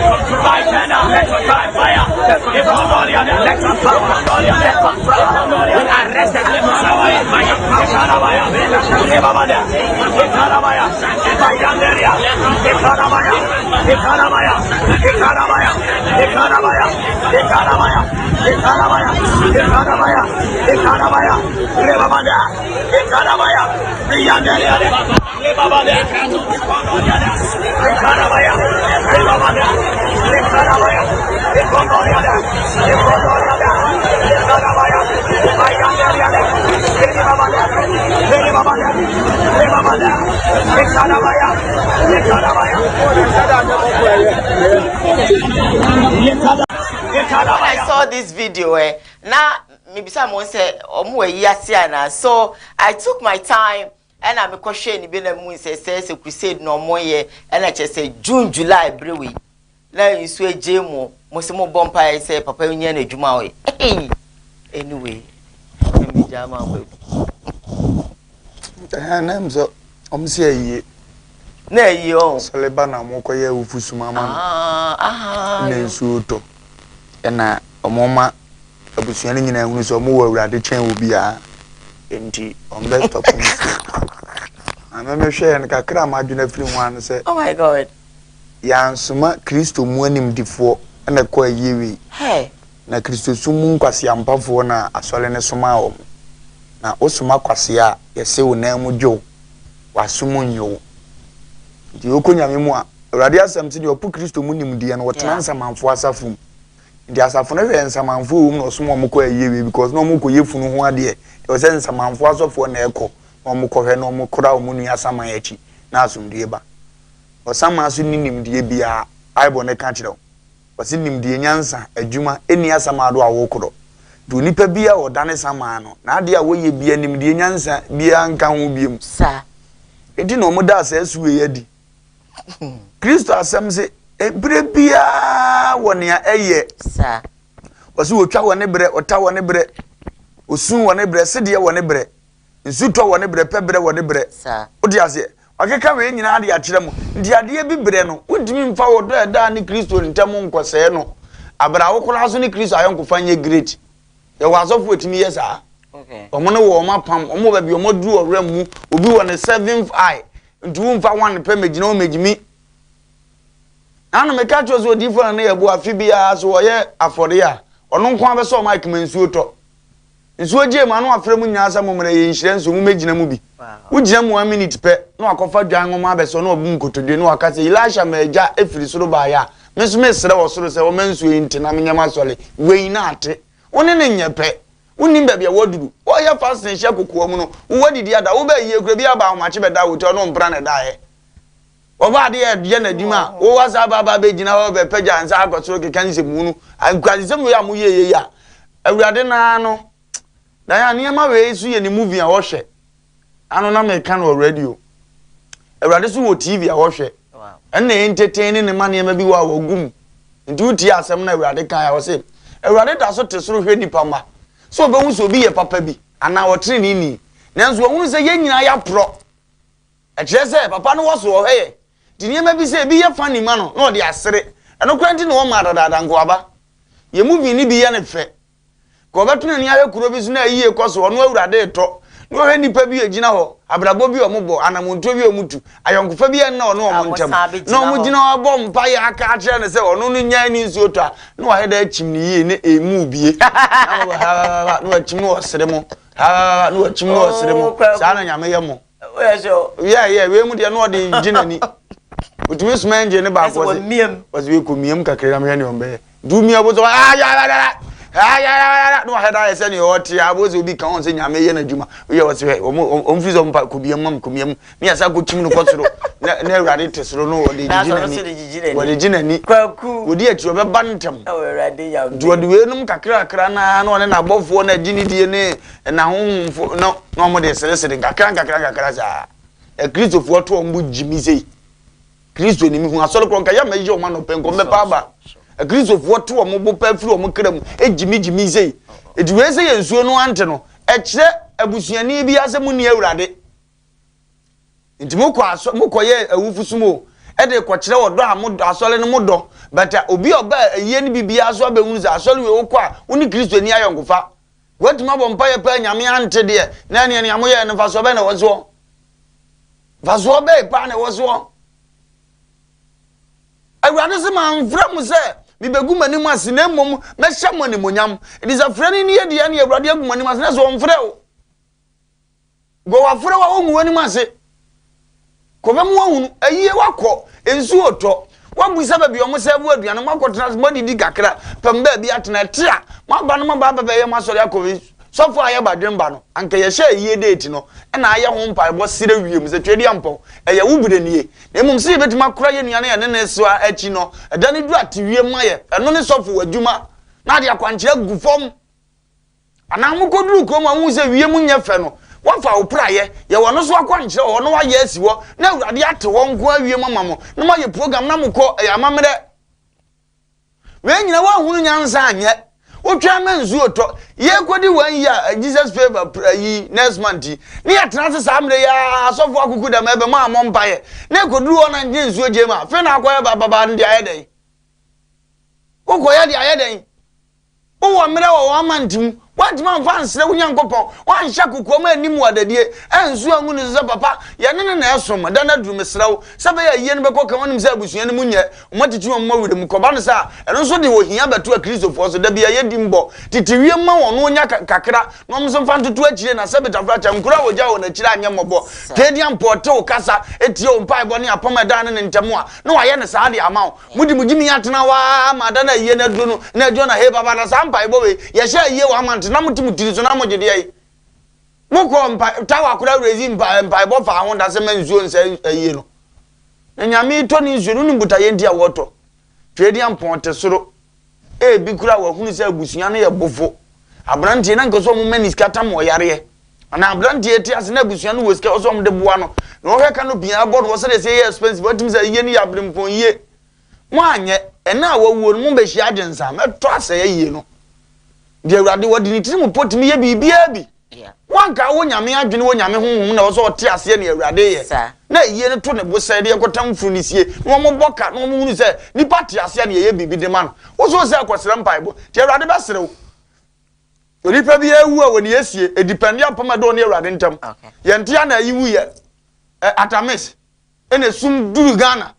S1: I saw this video, now maybe someone said, so I took my time and I'm a question in a moon says a crusade no more year, and I just say June, July, brewery. Now you swear Jamo, Mosimo Bompa, say Papa Union Jumawe. Anyway,
S5: names of Omsia.
S1: Nay, yo,
S5: Salebana, Mokoye, Ufusumama, Nensuto, and a moma. Abusuani nyina hu so mo wawrade chen obi a enti on best of me. Ameme hwe en kakra ma adwena firi ho an se
S1: oh my god
S5: ya nsoma Kristo mu anim difo na ko ayewi
S1: hey
S5: na Kristo sumu nkwase ampafo na asole ne soma wo na osoma kwase a yese wo na mu dwo wasumu nyo di okonyame mu a awrade asem ti de opu Kristo mu nim die na wotena nsamanfo asafum ndi asafo no hwe nsamanfo wo no so mo ko ayewe because no mo ko yefunu ho ade e o se nsamanfo asofo na ekọ no mo ko hwe no mo kora mo nu asaman achi na asumdie ba o sama asu ninim die bia aibo ne ka kire o se nim die nyansa adwuma eni asama do awo koro do nipa bia o dane sama no na ade a wo ye bia nim die nyansa bia nka ho biem
S1: sa
S5: edi no mo da asasu ye yadi Kristo asem se ebre bia wonia eye
S1: sa
S5: wasi wotwa wone bre ota wone bre osun wone bre sede wone bre nsuto wone bre pebre wone bre
S1: sa
S5: odi ase akeka we nyina ade akire mu ndi ade bi bre no wodimi mfa wodo eda ni Kristo ntemu nkose no abra wokola so ni Kristo ayonko fanye great ye wasofu etimi yesa
S1: okay
S5: omo no wo mapam omo ba bi omo duru owra mu obi wone 7th eye ntu mfa one pe megina o megimi ana me ka chozo odi fo na yebu afi bia so oye afode a ono nko abeso mike mensuo to nsuo je ma no afre mu nyaasa momre ye nhire nso mu megina mu bi ugina mu 1 minute pe no akofa dwan ngo ma abeso no obu nkotodwe no akase Elisha meja efiri soro ba ya meso mesere wo soro se wo mensuo ntina menyama sole wein na ate one ne nyepe unim ba bia woduru wo ya fasten hye kokoa mu no wo didi ada wo ba yie kura bia ba mache be da wo to no mpra na da ye oba de ye na dima wo wasa baba be gina ho be peja nsa akotoro kekan se mu nu ankwase se mu ya mu ye ya awurade na no da ya niema we su ye ni movie a wo hwe ano na me kan o radio awurade su wo TV a wo hwe na entertain ne ma niema bi wa wogum nti uti asem na awurade kan ya wo se awurade da so tesoro hwe nipa ma so be hu so bi ye papa bi ana wo tre ni nanso wo hu se ye nyina ya pro e kire se papa no wo so wo hwe Diniema bi se bi ye fani ma no na odi asere eno kwanti no ma dada nko aba ye movie ni bi ye ne fe ko betuna ni aye kuro bi su na yiye koso ono awurade to no he nipa bi agina ho abrabo bi omubo anamonto bi omutu ayonkofa bi na ono omontam na omugina obo mpa ya aka akere ne se ono no nya ni nsu oto a na wa heda achim ni yiye ne emu bie no achim no osere mo no achim no osere mo sa na nyame ye mo yeah we mu de no odi ginani utumi suma nje ne ba ko was we ko miem kakra me ne ombe du mi obo so no heda ese ne oti abozi obi kan on se nyame ye na djuma we was we on fizo mpa ko biem mam ko miem me asa ko chim no ko soro na awurade tesoro no odi ginani wodi ginani kwaku wodi ati obe bantam awurade ya wodi we num kakra na no ne na bofo na gini die ne na honfo no mo de sere kakra za Kristo fo to ombu jimi sei Kristo ni mi hu asoro kro nka ya meje o ma no penko me pa ba Kristo fo to o mo bo pa firi o mo kram ejimi sei edi we se yensuo no ante no e kire abusuani bi asemu ni awurade nti mo ko ye awufusumo e de ko kire wodo a mo asole no mo do but obi oba ye ni bibia so abehunu za asole we wo ko a oni Kristo ni ayonkofa What my vampire pen, Yami ante dear, Nanny and Yamoya and Vasobena was one. Vasobe, Pane was one. I rather some man from say, Bibaguma Nimas in Emum, Meshamoni Munyam. It is a friend near the end of Radium Monimas, that's one frail. Go a frail when you must say. Come a year walk, and so one we said, you almost said, word, and a market transport digakra, from baby at Natia, my banama baba, Masoyakovic. So far, I have a dembano, and can you share ye date, no? And I am home by what city rooms, a trade ample, a Ubudin ye. They must see it, my crying yana and then so I etchino, a Danny Drat to ye Maya, and only software Juma. Nadia Quantia Gufom. And I'm good look, come and say, we are feno. One for prayer, you are not so quantia or no, yes, you are. No, radiator won't go away, mamma. No more your program, Namuko, a mamma. When you know who answer yet. O chairman Zuto, ye kwadi 1 year Jesus favor yi next month. Ni atena se samre ya so for akuku da mebe ma mompaye. Na koduru ona nje nsuo jema. Fe na akoya baba ndi ayeden. O koya di ayeden. O wo mre wo amantim. What man fans le unyankopon. Wan hya kokoma anim wadadie. Ensuo angu ne se papa. Ye ne na esom da na duru mesrawo. Sabe ya ye ne bekoka wonim se abusua ne munye. Umatitu mo wure mu koba no sa. Eno so de wo hia beto a Christopher so da bia ye dimbo. Titiwie ma wono nya kakra. No mso fa ntutu akire na sabe tafracha nkura woja wo na kire anya mobo. Tedi ampote o kasa etie o mpai bone apoma da ne ntemu a. No wa ye ne sa de amawo. Mudi mugimi atena wa ma da na ye na duru no. Na jo na he baba na sa mpai bo we. Ye hye ye wa man na mutimutiri so na mogede ai moko mpa tawa kura rezi mpa bo fa ho da se manzuo nse ayi no nyame to ni nzuo no mbuta ye ndia woto twedi amponte soro e bi kura wa hunu se agusua no ye bofo abrante na nkoso mo manis kata mo yare ana abrante eti ase na agusua no woske oso mo de boa no na o heka no bia board wo se de say expensive what means ye ni abrempon ye mo anye ena awuo no mo be hia agensa meto ase ye no de awrade wodi ni tiri mu potimi ye bibia bi wanka wo nyame adwene wo nyame honhom na wo so te ase ne awrade ye na ye ne to ne bo sai de kotam furu ni sie no mo boka no mo hunu se ni party ase ne ye bibi de man wo so se akwasira mpaibo de awrade be serew onipa bi ewu a woni esie e depend apama do ne awrade ntam ye ntia na yiwu ye atamis ene sum duru Ghana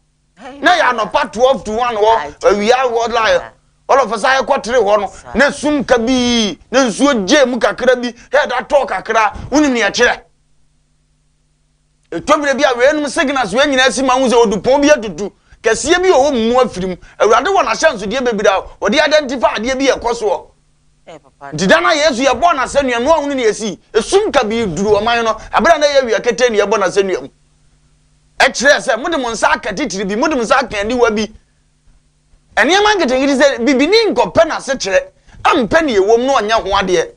S5: na ya no part 12 to 1 wo we are world life all of us I kwatre ho no na sum ka bi na nsuo je mu kakra bi he da talk kakra woni ne akire etobire bi a we enum signals we nyina si ma hu se odupon bi adudu kase bi o mu afirim awurade wona chance de bebida o de identify de bi ekoso papa didana yesu ye bo na sanua no hu ne esi esum ka bi duru o man no abra na ye wi akete ne ye bo na sanua mu ekire se mudum nsa akatitiri bi mudum nsa akandi wa bi eni amangete ngiri se bibini nkopɛ na se kire ampe ne ewom no onya ho ade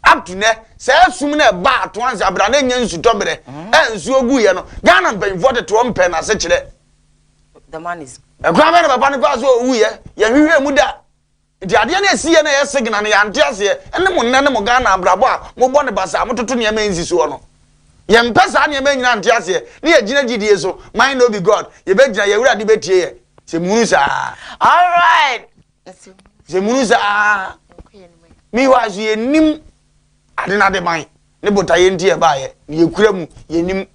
S5: up to ne se asum na ba to anse abra na nya nsutɔbere ensu ogu ye no Ghana mpanfo de to mpɛ na se kire
S1: the man is
S5: ekwa ba na baba ne kwa so owu ye hwehwe mu da nti ade na esiye na ye signal na ya nte ase ene mo nne ne mo Ghana abrabo a mo bɔ ne basa mo toto ne ma nsi so no ye mpesa ne ma nyina nte ase ne ye gina gidie so mine no be God ye be gina ye wura de betie ye se munusa
S1: all right
S5: se munusa mi wa so ye nim ade na de man ne botaye ntie ba ye ye kura mu ye nim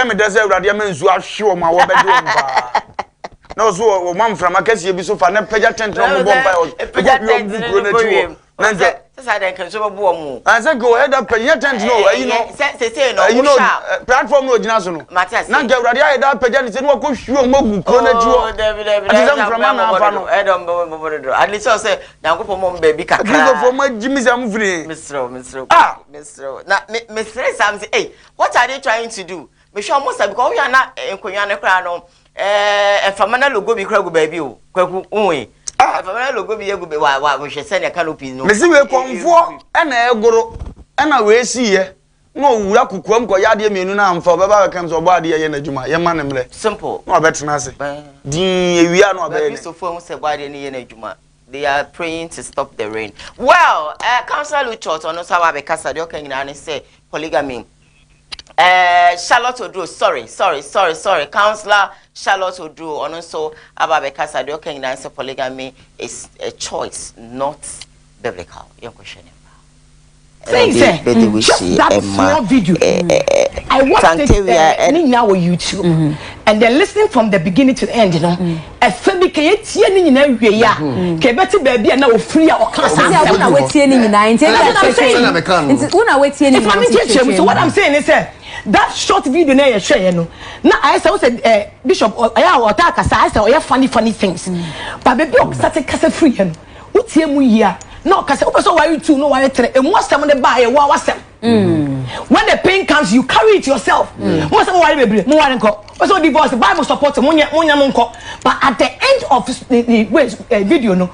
S5: me dase awrade ma nsu ahwe o ma wo be do mba na so o mam frama kase bi so fa na pagya tent no mo bomba o pagya tent no go na nze
S1: sasa den kan so bo mu
S5: anse go head up pagya tent no ayi no
S1: se no
S5: you know platform no gina so no na ga awrade ayi da pagya ni se no ko hwe o magu ko na jiwo ati sam frama na afa no
S1: edom bo at least say na go mo mba bi kakra
S5: go for ma jimi sam free
S1: misro na misre sam say what are they trying to do me sure almost because we are not enkonya ne kra no efamana logo bi kra go ba bi o kwaku unwe efamana logo bi yegu be wa hwe se ne canopy no
S5: me si we konfo na egoro na we si ye no wura kukuam ko yade mienu na amfa baba kan so ba de ye na djuma ye ma ne mre
S1: simple
S5: no betena se din ewia no ba ye
S1: so fo se ba de ne ye na djuma they are praying to stop the rain well councilor Luchot ono sawa be kasa de okanyina ne say polygamy Charlotte Odro, sorry. Councillor Charlotte Odro, and also Ababe Kasadi, okay, polygamy is a choice, not biblical. Young question.
S18: Just that small video. I watched it now on YouTube, and they're listening from the beginning to the end. You know, a family can see any in every year. Can better baby and now free or class. So what I'm saying is that short video na share no. Now I said Bishop or attack as I said funny things. But baby started cast free and what's here here. No, because why you two know why and what's some of the buy when the pain comes, you carry it yourself. What's the why baby? Also divorce, the Bible supports but at the end of the video, no,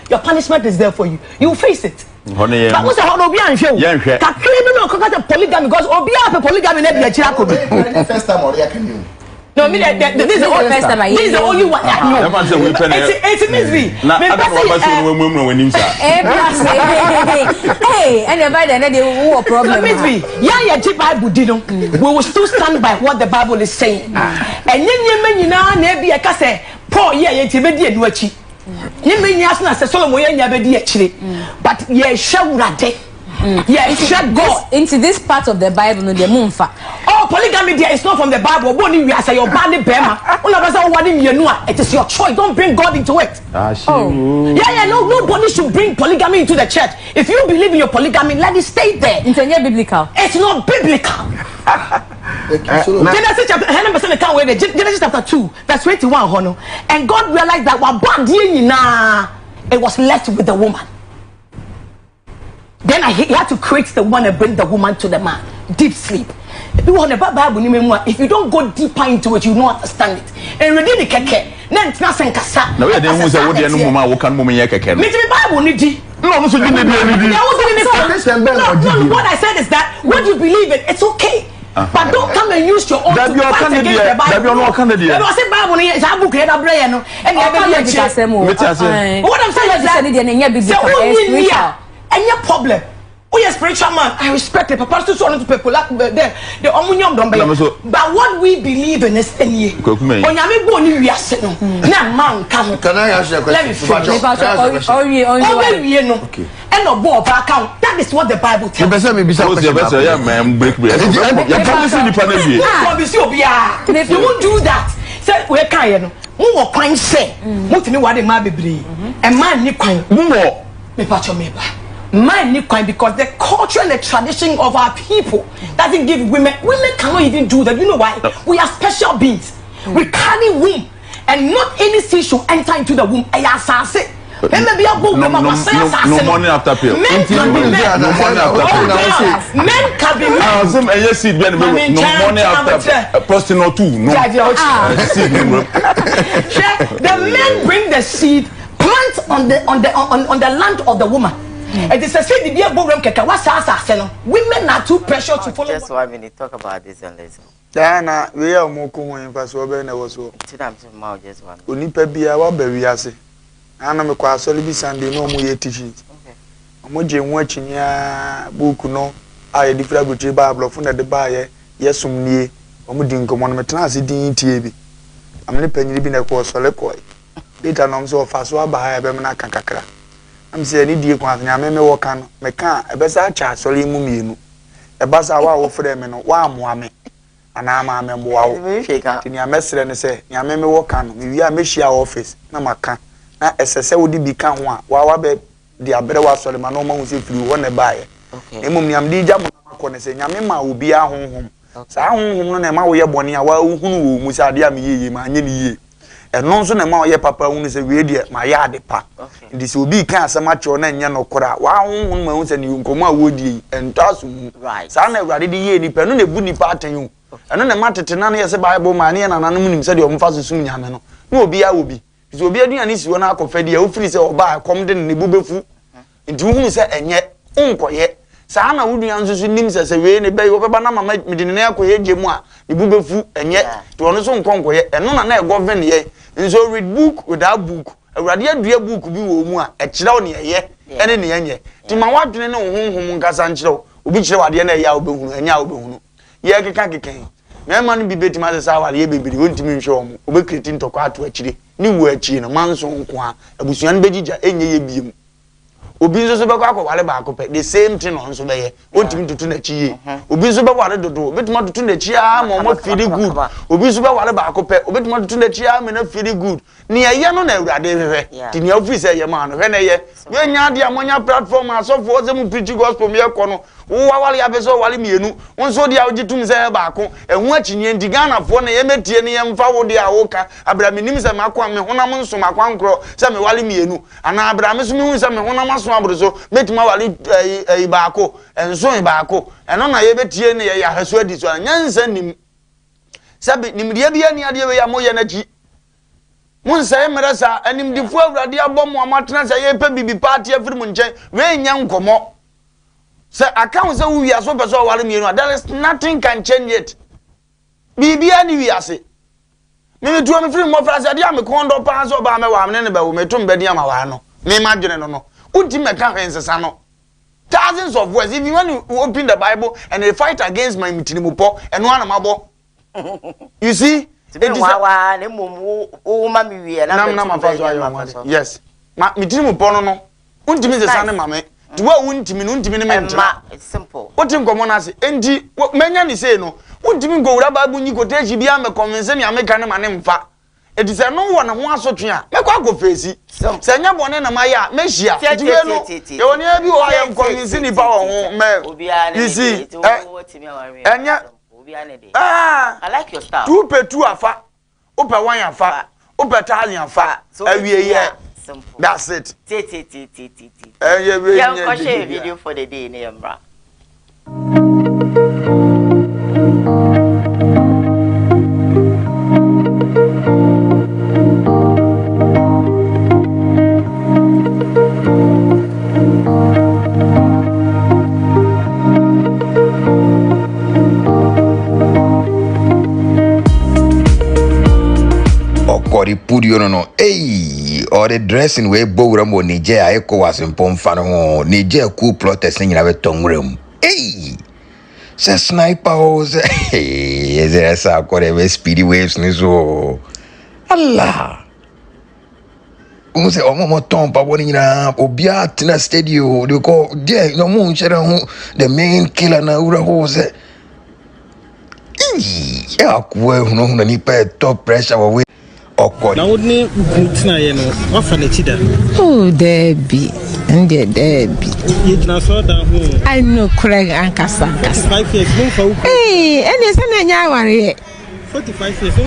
S18: your punishment is there for you. You face it. But what's the whole polygamy because polygamy
S12: first time or can
S18: no, this is the only first time. This is the only one I know. It's me. Hey, anybody that they war problem. Yeah, Bible didn't. We will still stand by what the Bible is saying. And you know, maybe I can say, Paul, yeah, it's a media duachi. You mean yes, na Solomon, yeah, but yeah, shall yeah, shut God
S19: into this part of the Bible, no, the moonfa.
S18: Oh, polygamy there is not from the Bible. Bonnie, we say your body bema. It is your choice. Don't bring God into it. Oh, yeah, no, nobody should bring polygamy into the church. If you believe in your polygamy, let it stay there.
S19: It's not biblical.
S18: It's not biblical. Genesis chapter 100% can't wait. Genesis chapter 2, verse 21. And God realized that what bad it was left with the woman. Then he had to create the woman and bring the woman to the man. Deep sleep. If you don't go deeper into it, you don't understand it. And ready the keke. Then it's not saying kasa.
S20: Now we are the ones that would the woman who can move me keke.
S18: Me to Bible nidi. No, what I said is that what you believe in, it's okay. But don't come and use your own to fight against the Bible. I say Bible is a book and what I'm saying is that any problem. Oh, yes, spiritual man. I respect the papa to so to people like the omunyom don't be. But what we believe in is any. Onyame go ni wiase no. Na man come.
S12: Can I ask you a question?
S18: Let me finish. Okay. And no bo ba account. That is what the Bible tells us. You won't do that. Say we can no. Mo kwan say. Mo tini wa de ma bebre. E man ni kwan. Mo me pacho me ba. Because the culture and the tradition of our people doesn't give women cannot even do that. You know why? We are special beings. We carry womb, and not any seed should enter into the womb. No
S20: money after pill. Men can be men. No money after pill.
S18: Men can be men.
S20: No money after prostate no too. No.
S18: The men bring the seed, plant on the land of the woman. It is a seed the dear program keka wasa women are too precious to follow.
S1: Just 1 minute talk about this and later.
S5: Diana, we are more common for so be na was so.
S1: Just one.
S5: Onipa bia wa ba wi ase. Ana me kwa so bi Sunday no mo ye teaching. Mo je nwa chinya book no aye different go tre Bible fo na de ba ye yesum nie. Omo di nkomo no metena ase din tie bi. Amene panyiri bi na ko so le ko. Later no so fa so aba ha be me na kankakra. I'm saying, I need to me walk on. Me can't. A best chat, so you move. A bus hour for them, and one woman. And I'm a member. In your messenger and say, ya me walk on. We are Michia office. No, my can. Now, as I say, would become one. While I bet the Abera was so the man almost if you want to buy it. A mummy, I'm the jam on say, Yamima will be our home. So I won't know my way of Bonia, who Musadia me, my ye. And non so na ma ye papa unu se we de ma ya de pa this will be kan asama cho na nya no kora wa hu ma hu se ni nkomo awodi entaso mu sa na awrade de ye nipa no na bu nipa atanyu eno na matete na ye se Bible ma na na nanom nim se de omfa so sum nyame no na obi ya obi so obi aduane si wo na akofade ya ofiri se oba kom de ne bubefu nti hu se enye nkoye sa na wuduan so nim se we ne be wo beba na mama medine na akoye gemu a ne bubefu enye to ono so nkonkoye eno na e govern ye. So read book without book. A radia book be wo a chira ne ye ene ne yenye. Ti ma wadwene ne honhom nkasa nchiro. Obi chira wade na ya obehunu enya obehunu. Ye keka keken. Me ma no bi betima se sa wade ye bebiri wontimi nhwe omo. Obe kreti ntoko ato achire. ni wo achi no manso nko a abusua no begija enye ye biem obi nso so beko akwale ba akopɛ the same thing no nso bɛyɛ ontimi tutu na chi yi obi nso bɛ wale dodo obetuma tutu na chi a ma mo feel good obi nso bɛ wale ba akopɛ obetuma tutu na chi a me na feel good ni ɛyɛ no na awurade hwehwɛ ti ni office ɛyɛ ma no hwɛ na ɛyɛ we nya de amonya platform asofo ze mu preach gospel me ɛkɔ no wo wale ya beso wale mienu nso de a ogitum sɛ ba ako ɛho akyinye ndi Ghana fo na yɛmetie ne yɛmfa wo de a woka abraminim sɛ makwa me honam nso makwa nkro sɛ me wale mienu ana abrame so me hu sɛ me honam aso abroso metima wale ba ako enso ba ako ɛno na yɛbetie ne yɛ haso adi so nyansa nim sabi nimdeɛ bia ni ade we ya moyɛ na gi mun sɛ meresa animdifo awurade abɔ mo amatena sɛ yɛpɛ bibi party afiri mu nkyɛn we nya nkɔmɔ sɛ account sɛ wo wiaso pɛ sɛ wale mienu there is nothing can change it bibia ni wiase me tuo me firi mo fra sɛ dia me kondo pa so ba me wa me ne ba wo me tum bɛdi ama wa no me ma dwene no unti me ka hwensesa no thousands of words if you want to open the Bible and they fight against my mitinimupo and one amabo you see yes ma mitinimupo no unti me sesa ne mame tuwa unti me mentra
S1: it's simple
S5: what in common as enti menya ni say no unti me go wura Bible nyi koteji bia me convince me ameka ne mane mfa eti se no wo na ho asotwe a me kwa go fesi se nya bone na maya me hia eti we no e woni abi wo ayam convince ni pa wo ho me you see enya
S1: I like your style
S5: two pe two afa ope one afa ope tali afa awie ye that's it
S1: yeah we share video for the day ne mbra
S21: Pudio no or the dressing we bowra mo Nigeria eko wasenpom fa no ho Nigeria cool protest nyina be tongrem se sniper o se there sa kore we speedy waves ni so Allah unse omo ton pa woni nyina obia tina stadium de ko there no mo nchere ho the main killer na ura ho se ya kuwe huno na ni pe top pressure we
S22: na wodni mutina ye no wafa na chida
S23: oh debi nde debi
S22: yigna so da ho
S23: I know Craig ankasa
S22: 5 years mo fa uko
S23: ene sana nya aware
S22: 45 years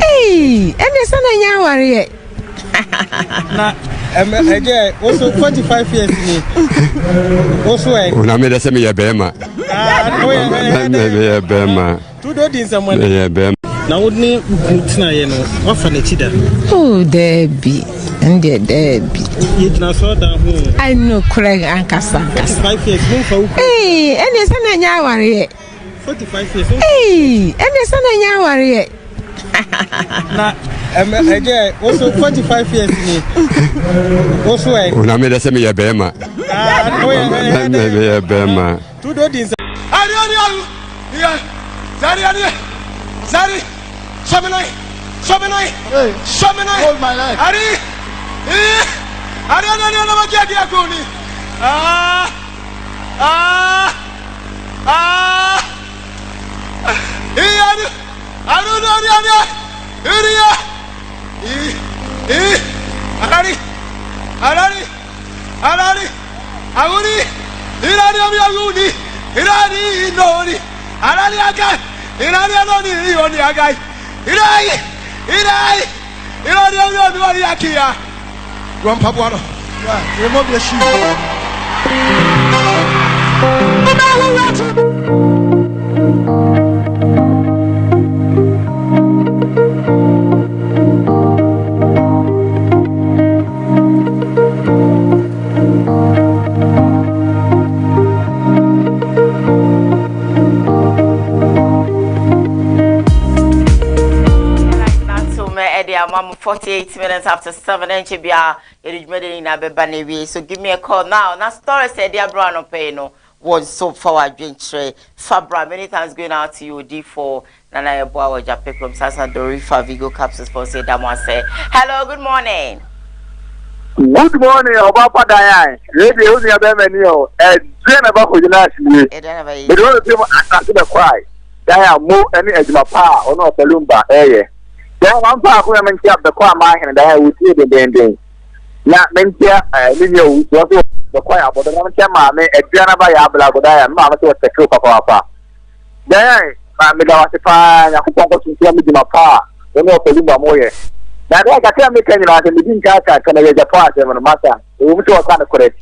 S23: ene sana nya aware
S22: na eje also 45 years ni also
S24: na me da se me ye bema
S22: no
S24: ye bema
S22: tu do din someone
S24: ye bema
S22: na wodni mutina ye no wafa na chida
S23: oh debi nde debi
S22: yigna so da ho
S23: I know Craig ankasa
S22: 5 years mo fa uko
S23: ene sana nya aware
S22: 45 years
S23: ene sana nya aware
S22: na eje also 45 years ni also
S24: na me da se me ye bema
S22: no
S24: ye bema
S22: tu do din
S16: ari ya Zari, Shamanai, hold my life. Ari, no, get the agony. Irani anoni yoni agai. Irai. Irani wali akia. Grandpa Buano. Remove your shoe.
S1: I'm 48 minutes after 7 NCBR. So give me a call now. Now story said dear Brown Pay no was so forward drink tray. Fabra many times going out to you D4 Nana Yeboa wa Japekrom Sasa Dorifa Vigo Capsules for say Damwase. Hello, good morning.
S2: Good morning, Obapa Diane. Radio Unia Bemenio, and Jenna Bajinashi. But all the people are going to cry. Diane, move any Edmapa or not Salumba, eh? Then one part of them kept the choir mine and I would see the bending. Not Mentia, Lino, the choir, but the one Chama, a Jana Bayabla, Mamma to a true papa. Then, I'm going to find a couple of Mapa, or not Salumba Moye. That I can't make any like a living car can I get a part of the matter. We will show a kind of correct.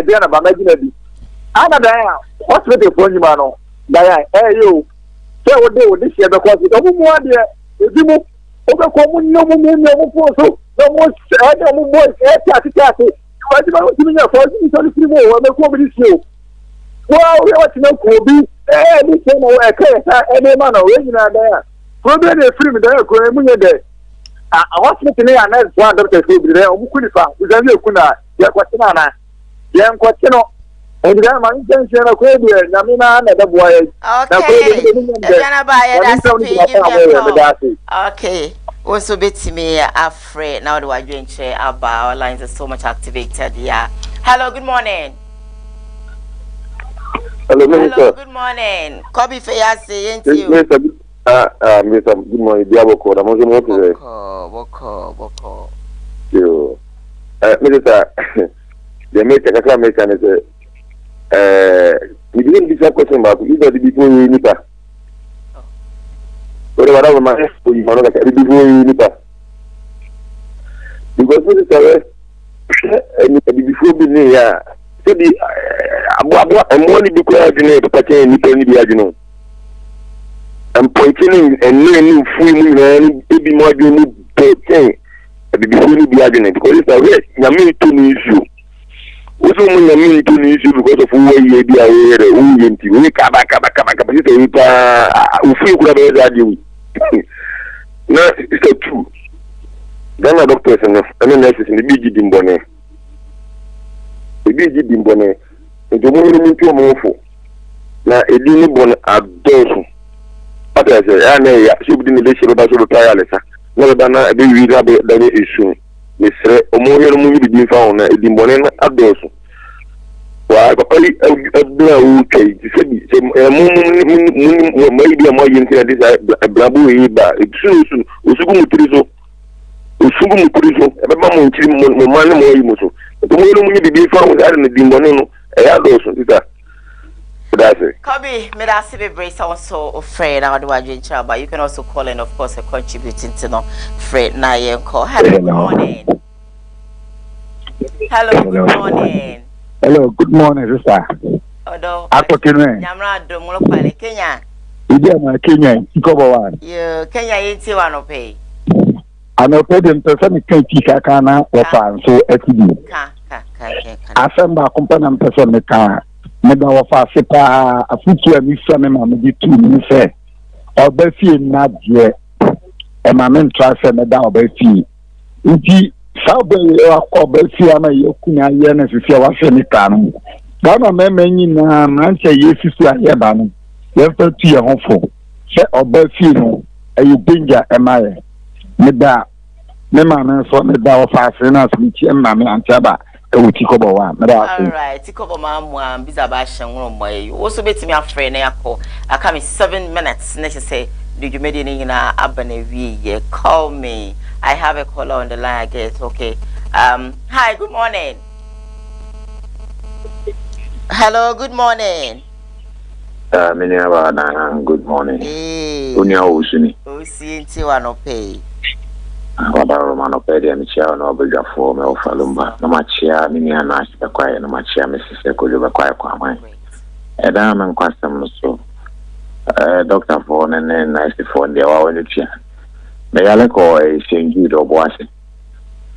S2: Diana Bamaginabi. Anna Diana, what's with the phone, Mano? Diana, hey, you. Say what they would this year because it's a woman there. If you move, over common, no more, no more, giving a fortune, it's only more, and the comedy show. Well, we want to know Kobe. This thing, I can't, any man original there. Kobe, the free there, Kobe, there. I want to know a nice one doctor who be there, who could find, with a new Kuna, Yaquatina, Yan Quatino, and then my intention of Kobe, Namina, and the boy.
S1: Okay. Also, bit to me afraid now. Do I drink chair? Our lines are so much activated. Yeah. Hello. Good morning.
S2: Hello,
S1: good morning. Kobe Fayase, ain't you?
S2: Mr. Good morning, Diaboko. I'm also working.
S1: Boko.
S2: You, Minister, the make a claim and say, we didn't be a question about either the before you nipa. Whatever my for you, man, like before you nipa. Because Minister, before being here. The I'm only because the pattern you can be agino. I'm pointing and new free and be more you pattern before you be agino because it's a way Yamin to issue. Also, when Yamin to issue because of who you be aware who you we kabaka free could have you. No, it's a true. Then a doctor and then nurses in the big in Bonnet. Ebi bimbone ntomo ni ntu omofo na edi ni bon adoso ata se ya na ya shibudi ni leche ba so ta ya lesa na ba na ebi wi na be da ni isu ni sre omoyo no mu bi bi fa ona edi mbone na adoso wa ko ali abla u kai ti se bi se mu mai bi mo yin ti adi brabu yi ba isu usugu mutirizo ebe ma mo ntiri mo man mo yi mo so to mo no bi fa wo ari ne dimbone no e ya do so tita that's it.
S1: Kobe, me da se be brace also afraid I do agent but you can also call in of course contributing to no afraid na ye call. Hello, good morning.
S3: Hello, good morning, sister.
S1: Odo.
S3: Ako Kenya.
S1: Nyamra do mo lo kwale Kenya.
S3: Idi ma Kenya, ikobo wan.
S1: Yo, Kenya yenti wa no pay.
S3: Ano pe dem pese mi kan ti kaka na ofa so etibi.
S1: Ka.
S3: Asamba kompana mpese mi ka me da ofa se pa afutu ami fa me ma me di tu mi se. Oba fie na die. E ma men tra se me da oba fie. Nti sabe oba fie ama ye kunya ye na fie wa se mi ka no. Da na me menyi na manche ye fisu aye ba no. Ye fa tu ye hofo. Se oba fie no e danger e ma ye. Meda me ma so me da ofa ase na so ti ma me antaba e wuti kobo wa me da ase.
S1: All right, tikobo ma mu am biza ba hyenwo mo yi wo so betimi afre na yakọ aka me 7 minutes na say the jumedi ni na abana wi ye. Call me. I have a caller on the line, I guess. Okay. Hi, good morning. Hello, good morning.
S3: Good morning.
S1: Hey.
S3: Unia usuni.
S1: Usi nti wa no pay.
S3: Wada Romano Pedi and Chia no Bega for me of Falumba, no machia, mini and Nash, the quiet, no machia, Mrs. Kujuba quiet Kwamai. A damn and custom so. Dr. Phone and then nice phone the hour in the chair. May I call a change or washing?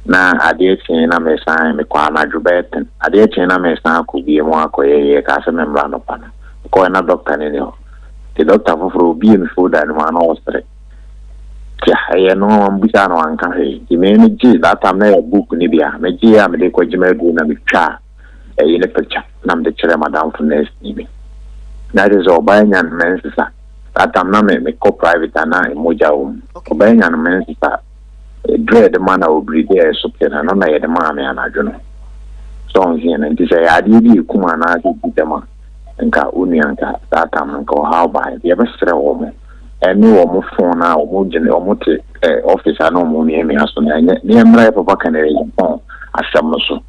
S3: Now, I did chain a mess, I'm a quana Jubetan. I did chain a mess now could be a more quiet casa membrano pan. Call a doctor in you. The doctor for being food and one oyster. I know I'm Buchano and Carry. The main G that I'm a book Nibia, Megia, Medico Jimelguna, the char, a in a picture, Nam the chair, Madame from Nest Nibi. That is all buying and mensa. That I'm not a co private and I moja obeying and mensa. Dread the man will breed there, so that I don't know the mammy and I don't know. So here and to say, I did you come and I did the man and got Unianka that time and go how by the ever stray woman. And no more phone now, multi office, I know money, and near my papa canary phone. I shall so.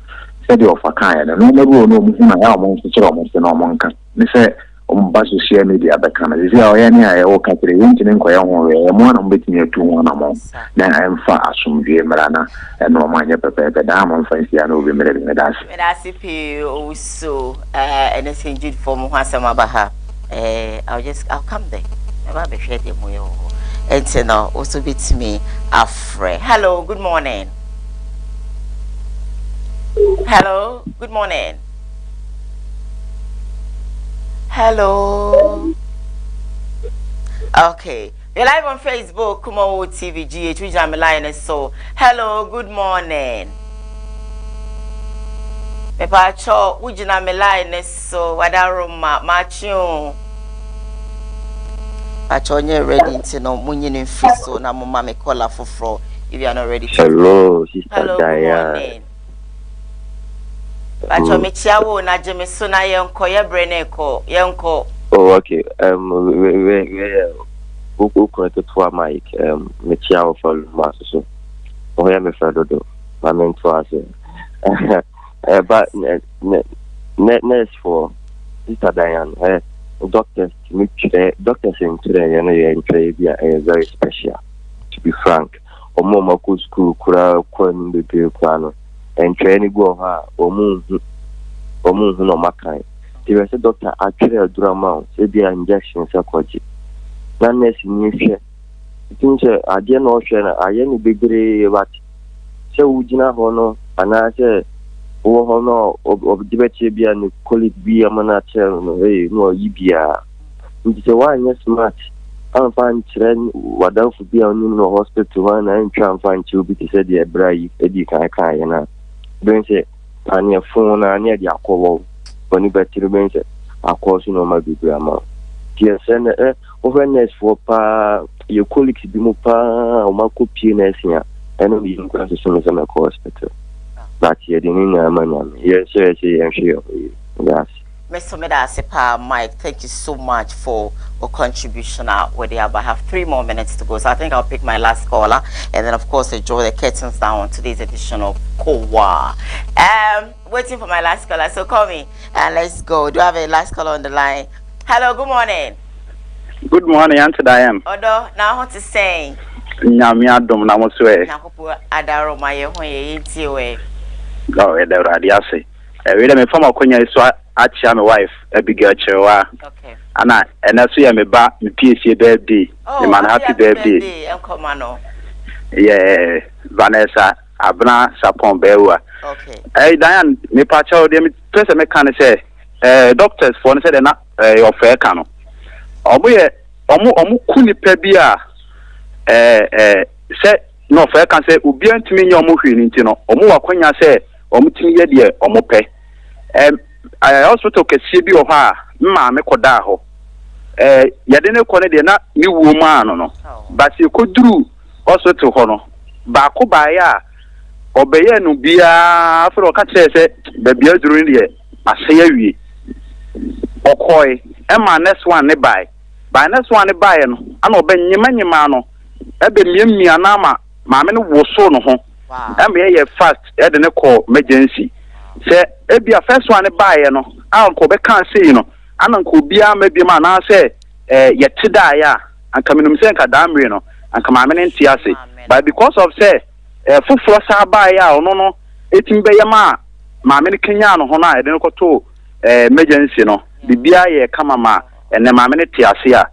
S3: Said you of a kind, and no more no moving almost the almost no monka. They say, Bus share media other kind. Is there any I all country winching in Koyong, one on between you 2 1 among. Then I am far assumed the Marana and no mind prepare the dam on fancy and will be married with us.
S1: And I see also anything good for Muhasama Baha. I'll come there. I'll be sharing with and now also beats me afraid. Hello, good morning. Hello, good morning. Hello. Okay. We're live on Facebook, KUMAWOOD TV, GH, which I'm line so. Hello, good morning. Me pacho, which I'm line so. Wadaruma, macho. Pacho, you're ready to know Munyin in Friso, na mama me call for fro. If you are not ready to.
S4: Hello, Sister
S1: Hello,
S4: Diane.
S1: good morning. Pacho mechiawo na jemeso na yenko ye breneko yenko.
S4: Oh, okay. We connected to our mic. Mechiawo for master so. Oh, yeah, me friend do. My mentor say. But next for Sister Diane. Doctors in today, you know, you're very special. To be frank, or mama could school, kura, kwan, the piano. And training go her or moon no makai. There is a doctor actually a drama, say the injection psychology. None less in share. Things I didn't know, I any big but so would you not honor and I say, oh, honor of debate be and call it be a manager, no, Ibia. It's a one, yes, smart. I'm fine, trend, what else would be on the hospital one and try and find you because said the bride, Eddie Kai. Don't say, and your phone and near the alcohol. When you better remains, of course, you know my big grandma. Dear Senator, overness for pa, your colleagues be more pa, or my copy here, and we can cross as soon as I'm a hospital. But here, the name, yes, sir, I'm sure. Yes.
S1: Mr. Medasepa, Mike, thank you so much for your contribution. I have 3 more minutes to go, so I think I'll pick my last caller, and then of course I draw the curtains down on today's edition of Koowaa. Waiting for my last caller, so call me and let's go. Do I have a last caller on the line? Hello, good morning.
S6: Good morning, Auntie Diane.
S1: Odo, now what to say?
S6: Nyamia dom na moswe.
S1: Nakopo adaro maye hoye yintiwe.
S6: Oh, e de radiase. We dey me former konya iso achia my wife Abigail Chewa. Okay. Ana so ya me ba me PhD birthday. Oh, man happy birthday.
S1: Enkomano.
S6: Yeah, Vanessa Abna Sapon Bewa.
S1: Okay.
S6: Hey Diane, me pacha o dey me person me kan say doctors for say dey na your fair kan no. Omo kuni pa bia say no fair kan say obi antimi nya omo hwi ni nti no omo wakonya say omo timi ye de omo pe. Hospital kesi bi o ha ma me koda ho yade ne kone de na ni wo ma no but e koduru hospital ho no ba ko ba ya obeye no bia afro ka kire se ba bia duru ni de ase ya wie okoi e ma next one ne by next one ne by no ana obenyima no e be miamia na ma me no wo so no ho e me ye fast e de ne call emergency se ebia first one buy no anko be kan sei no ananko bia ma bi ma na se yetida ya anka minum se nka damre no anka ma me nti ase but because of say fufu sa ba ya ono no etim be yama ma me Kenya no ho na e de ko to emergency no bibia ye kama ma ene ma me ne ti ase a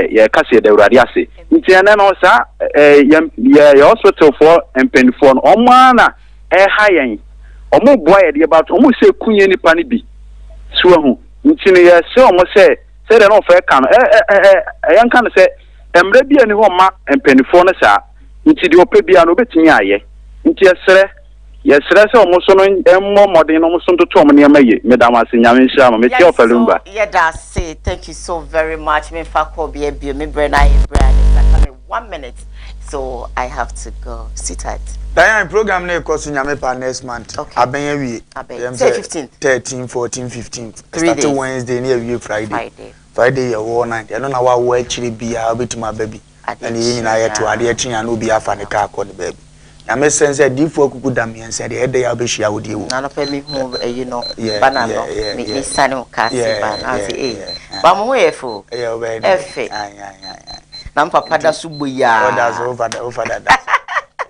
S6: ye kase de urade ase nti ene no sa ye hospital for empenfo no omo na ha yen omo boa ye de about omo se kunye nipa ne bi so hu nti ne ye se omo se de no fa kan yan kan se emre bi ani ho ma empenfo no sa nti de opebia no betimi aye nti yesre se omo so no emmo modern no so ntoto omo ne maye medam asinyame nhira ma meti ofalumba
S1: say thank you so very much me fa ko be me brana brand 1 minute so I have to go sit tight.
S5: Diane program na ekoso nyame pa next month abenya wie
S1: 15
S5: 13 14 15 starting Wednesday na wie Friday ya wo night ya no na wa wo akiri bia obetima baby and yi na ya to ade akiri na obi afa ne ka akọ ne baby na me sense difo akuku dam yen se de ede ya obehia wo de wo
S1: na no pe mi hu you know banana no me sanu ka se ban asi ba mo efo efe na papa da subo ya
S5: that's over that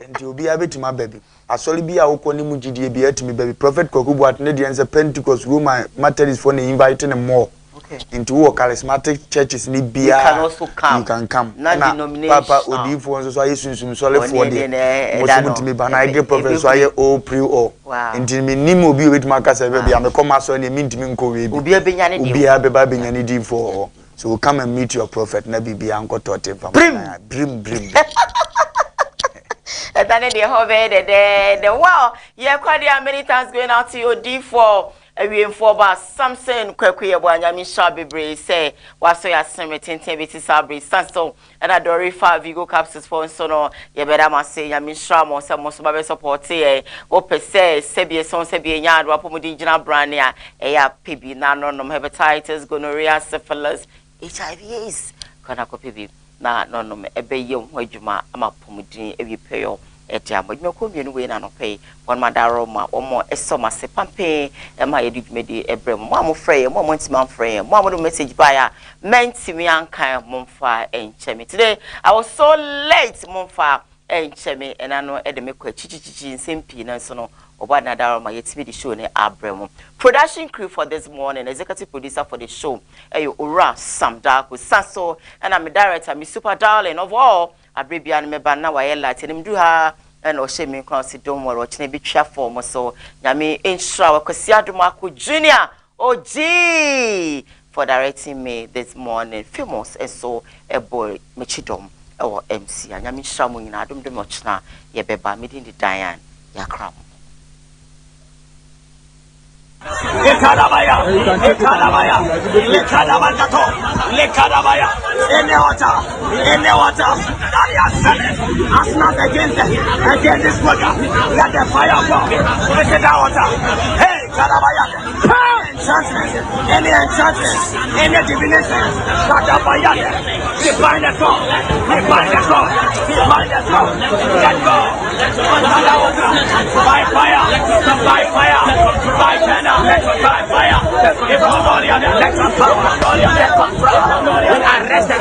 S5: nti obi abetima baby asori bi a wokọ ni mu gidie bi atimi baby prophet Kokubu at ne de ense Pentecost woman Methodist for ne inviting them more into all charismatic churches ni bia
S1: you can also come
S5: you can come
S1: na denomination
S5: papa odifo nso so aye sunsun sole for de mosumutimi ba na ige prophet so aye all pre all nti me nim obi obetima akasa be bia me come aso na me ntimi nko we bi
S1: obi abenya ne
S5: obi abeba benya ne di for so come and meet your prophet na bibia ankoto te fam brim
S1: Etane de hove de wow ye kwadia many times going out to your D4 for ba Samson kwekwe bwanya mi sha bebre say waso ya semetintin beti sabri sanso and adori 5 Vigo capsules for so no ye beda ma say ya mi sha mo se mo so ba be support e o pese sebie son sebie nya ado apomudi gina brand ya ya pebi na no hepatitis gonorrhea syphilis HIV AIDS kana ko pebi na no ebe ye ho adwuma amapomudi ebi peyo etia modme ko mienu we na no pay won madaro ma omo esoma se pampe e ma ye dwumedi ebrem mo amofrey mo ntima amfrey mo amodo message baya mentimi ankan momfa enchemi today I was so late momfa enchemi enano edeme kwa chichichi nsempi na so no oba nadaro ma yetimi di show ne abrem production crew for this morning executive producer for the show eyo Ora Sam Darko Saso and I'm director mi super darling of all Abrebia me ba na waye lati nim du ha and o shemi kwa si don woro chine bi twa form so nyame ensura wakwasi adomako junior OG for directing me this morning famous and so a boy mechidom or MC nyame ensura mo nyina adom dem ochna ye beba medin di Diane yakram
S16: Lekadabaya, in the water, as not against this water, let the fire fall, look at that water, hey, Kadabaya, any enchantment, any divination, Kadabaya, we bind the soul, let go, by fire, by fire, by fire, if somebody let us power, arrest the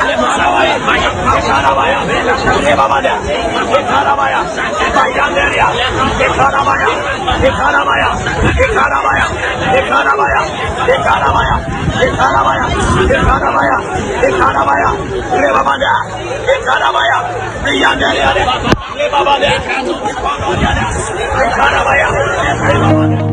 S16: Baba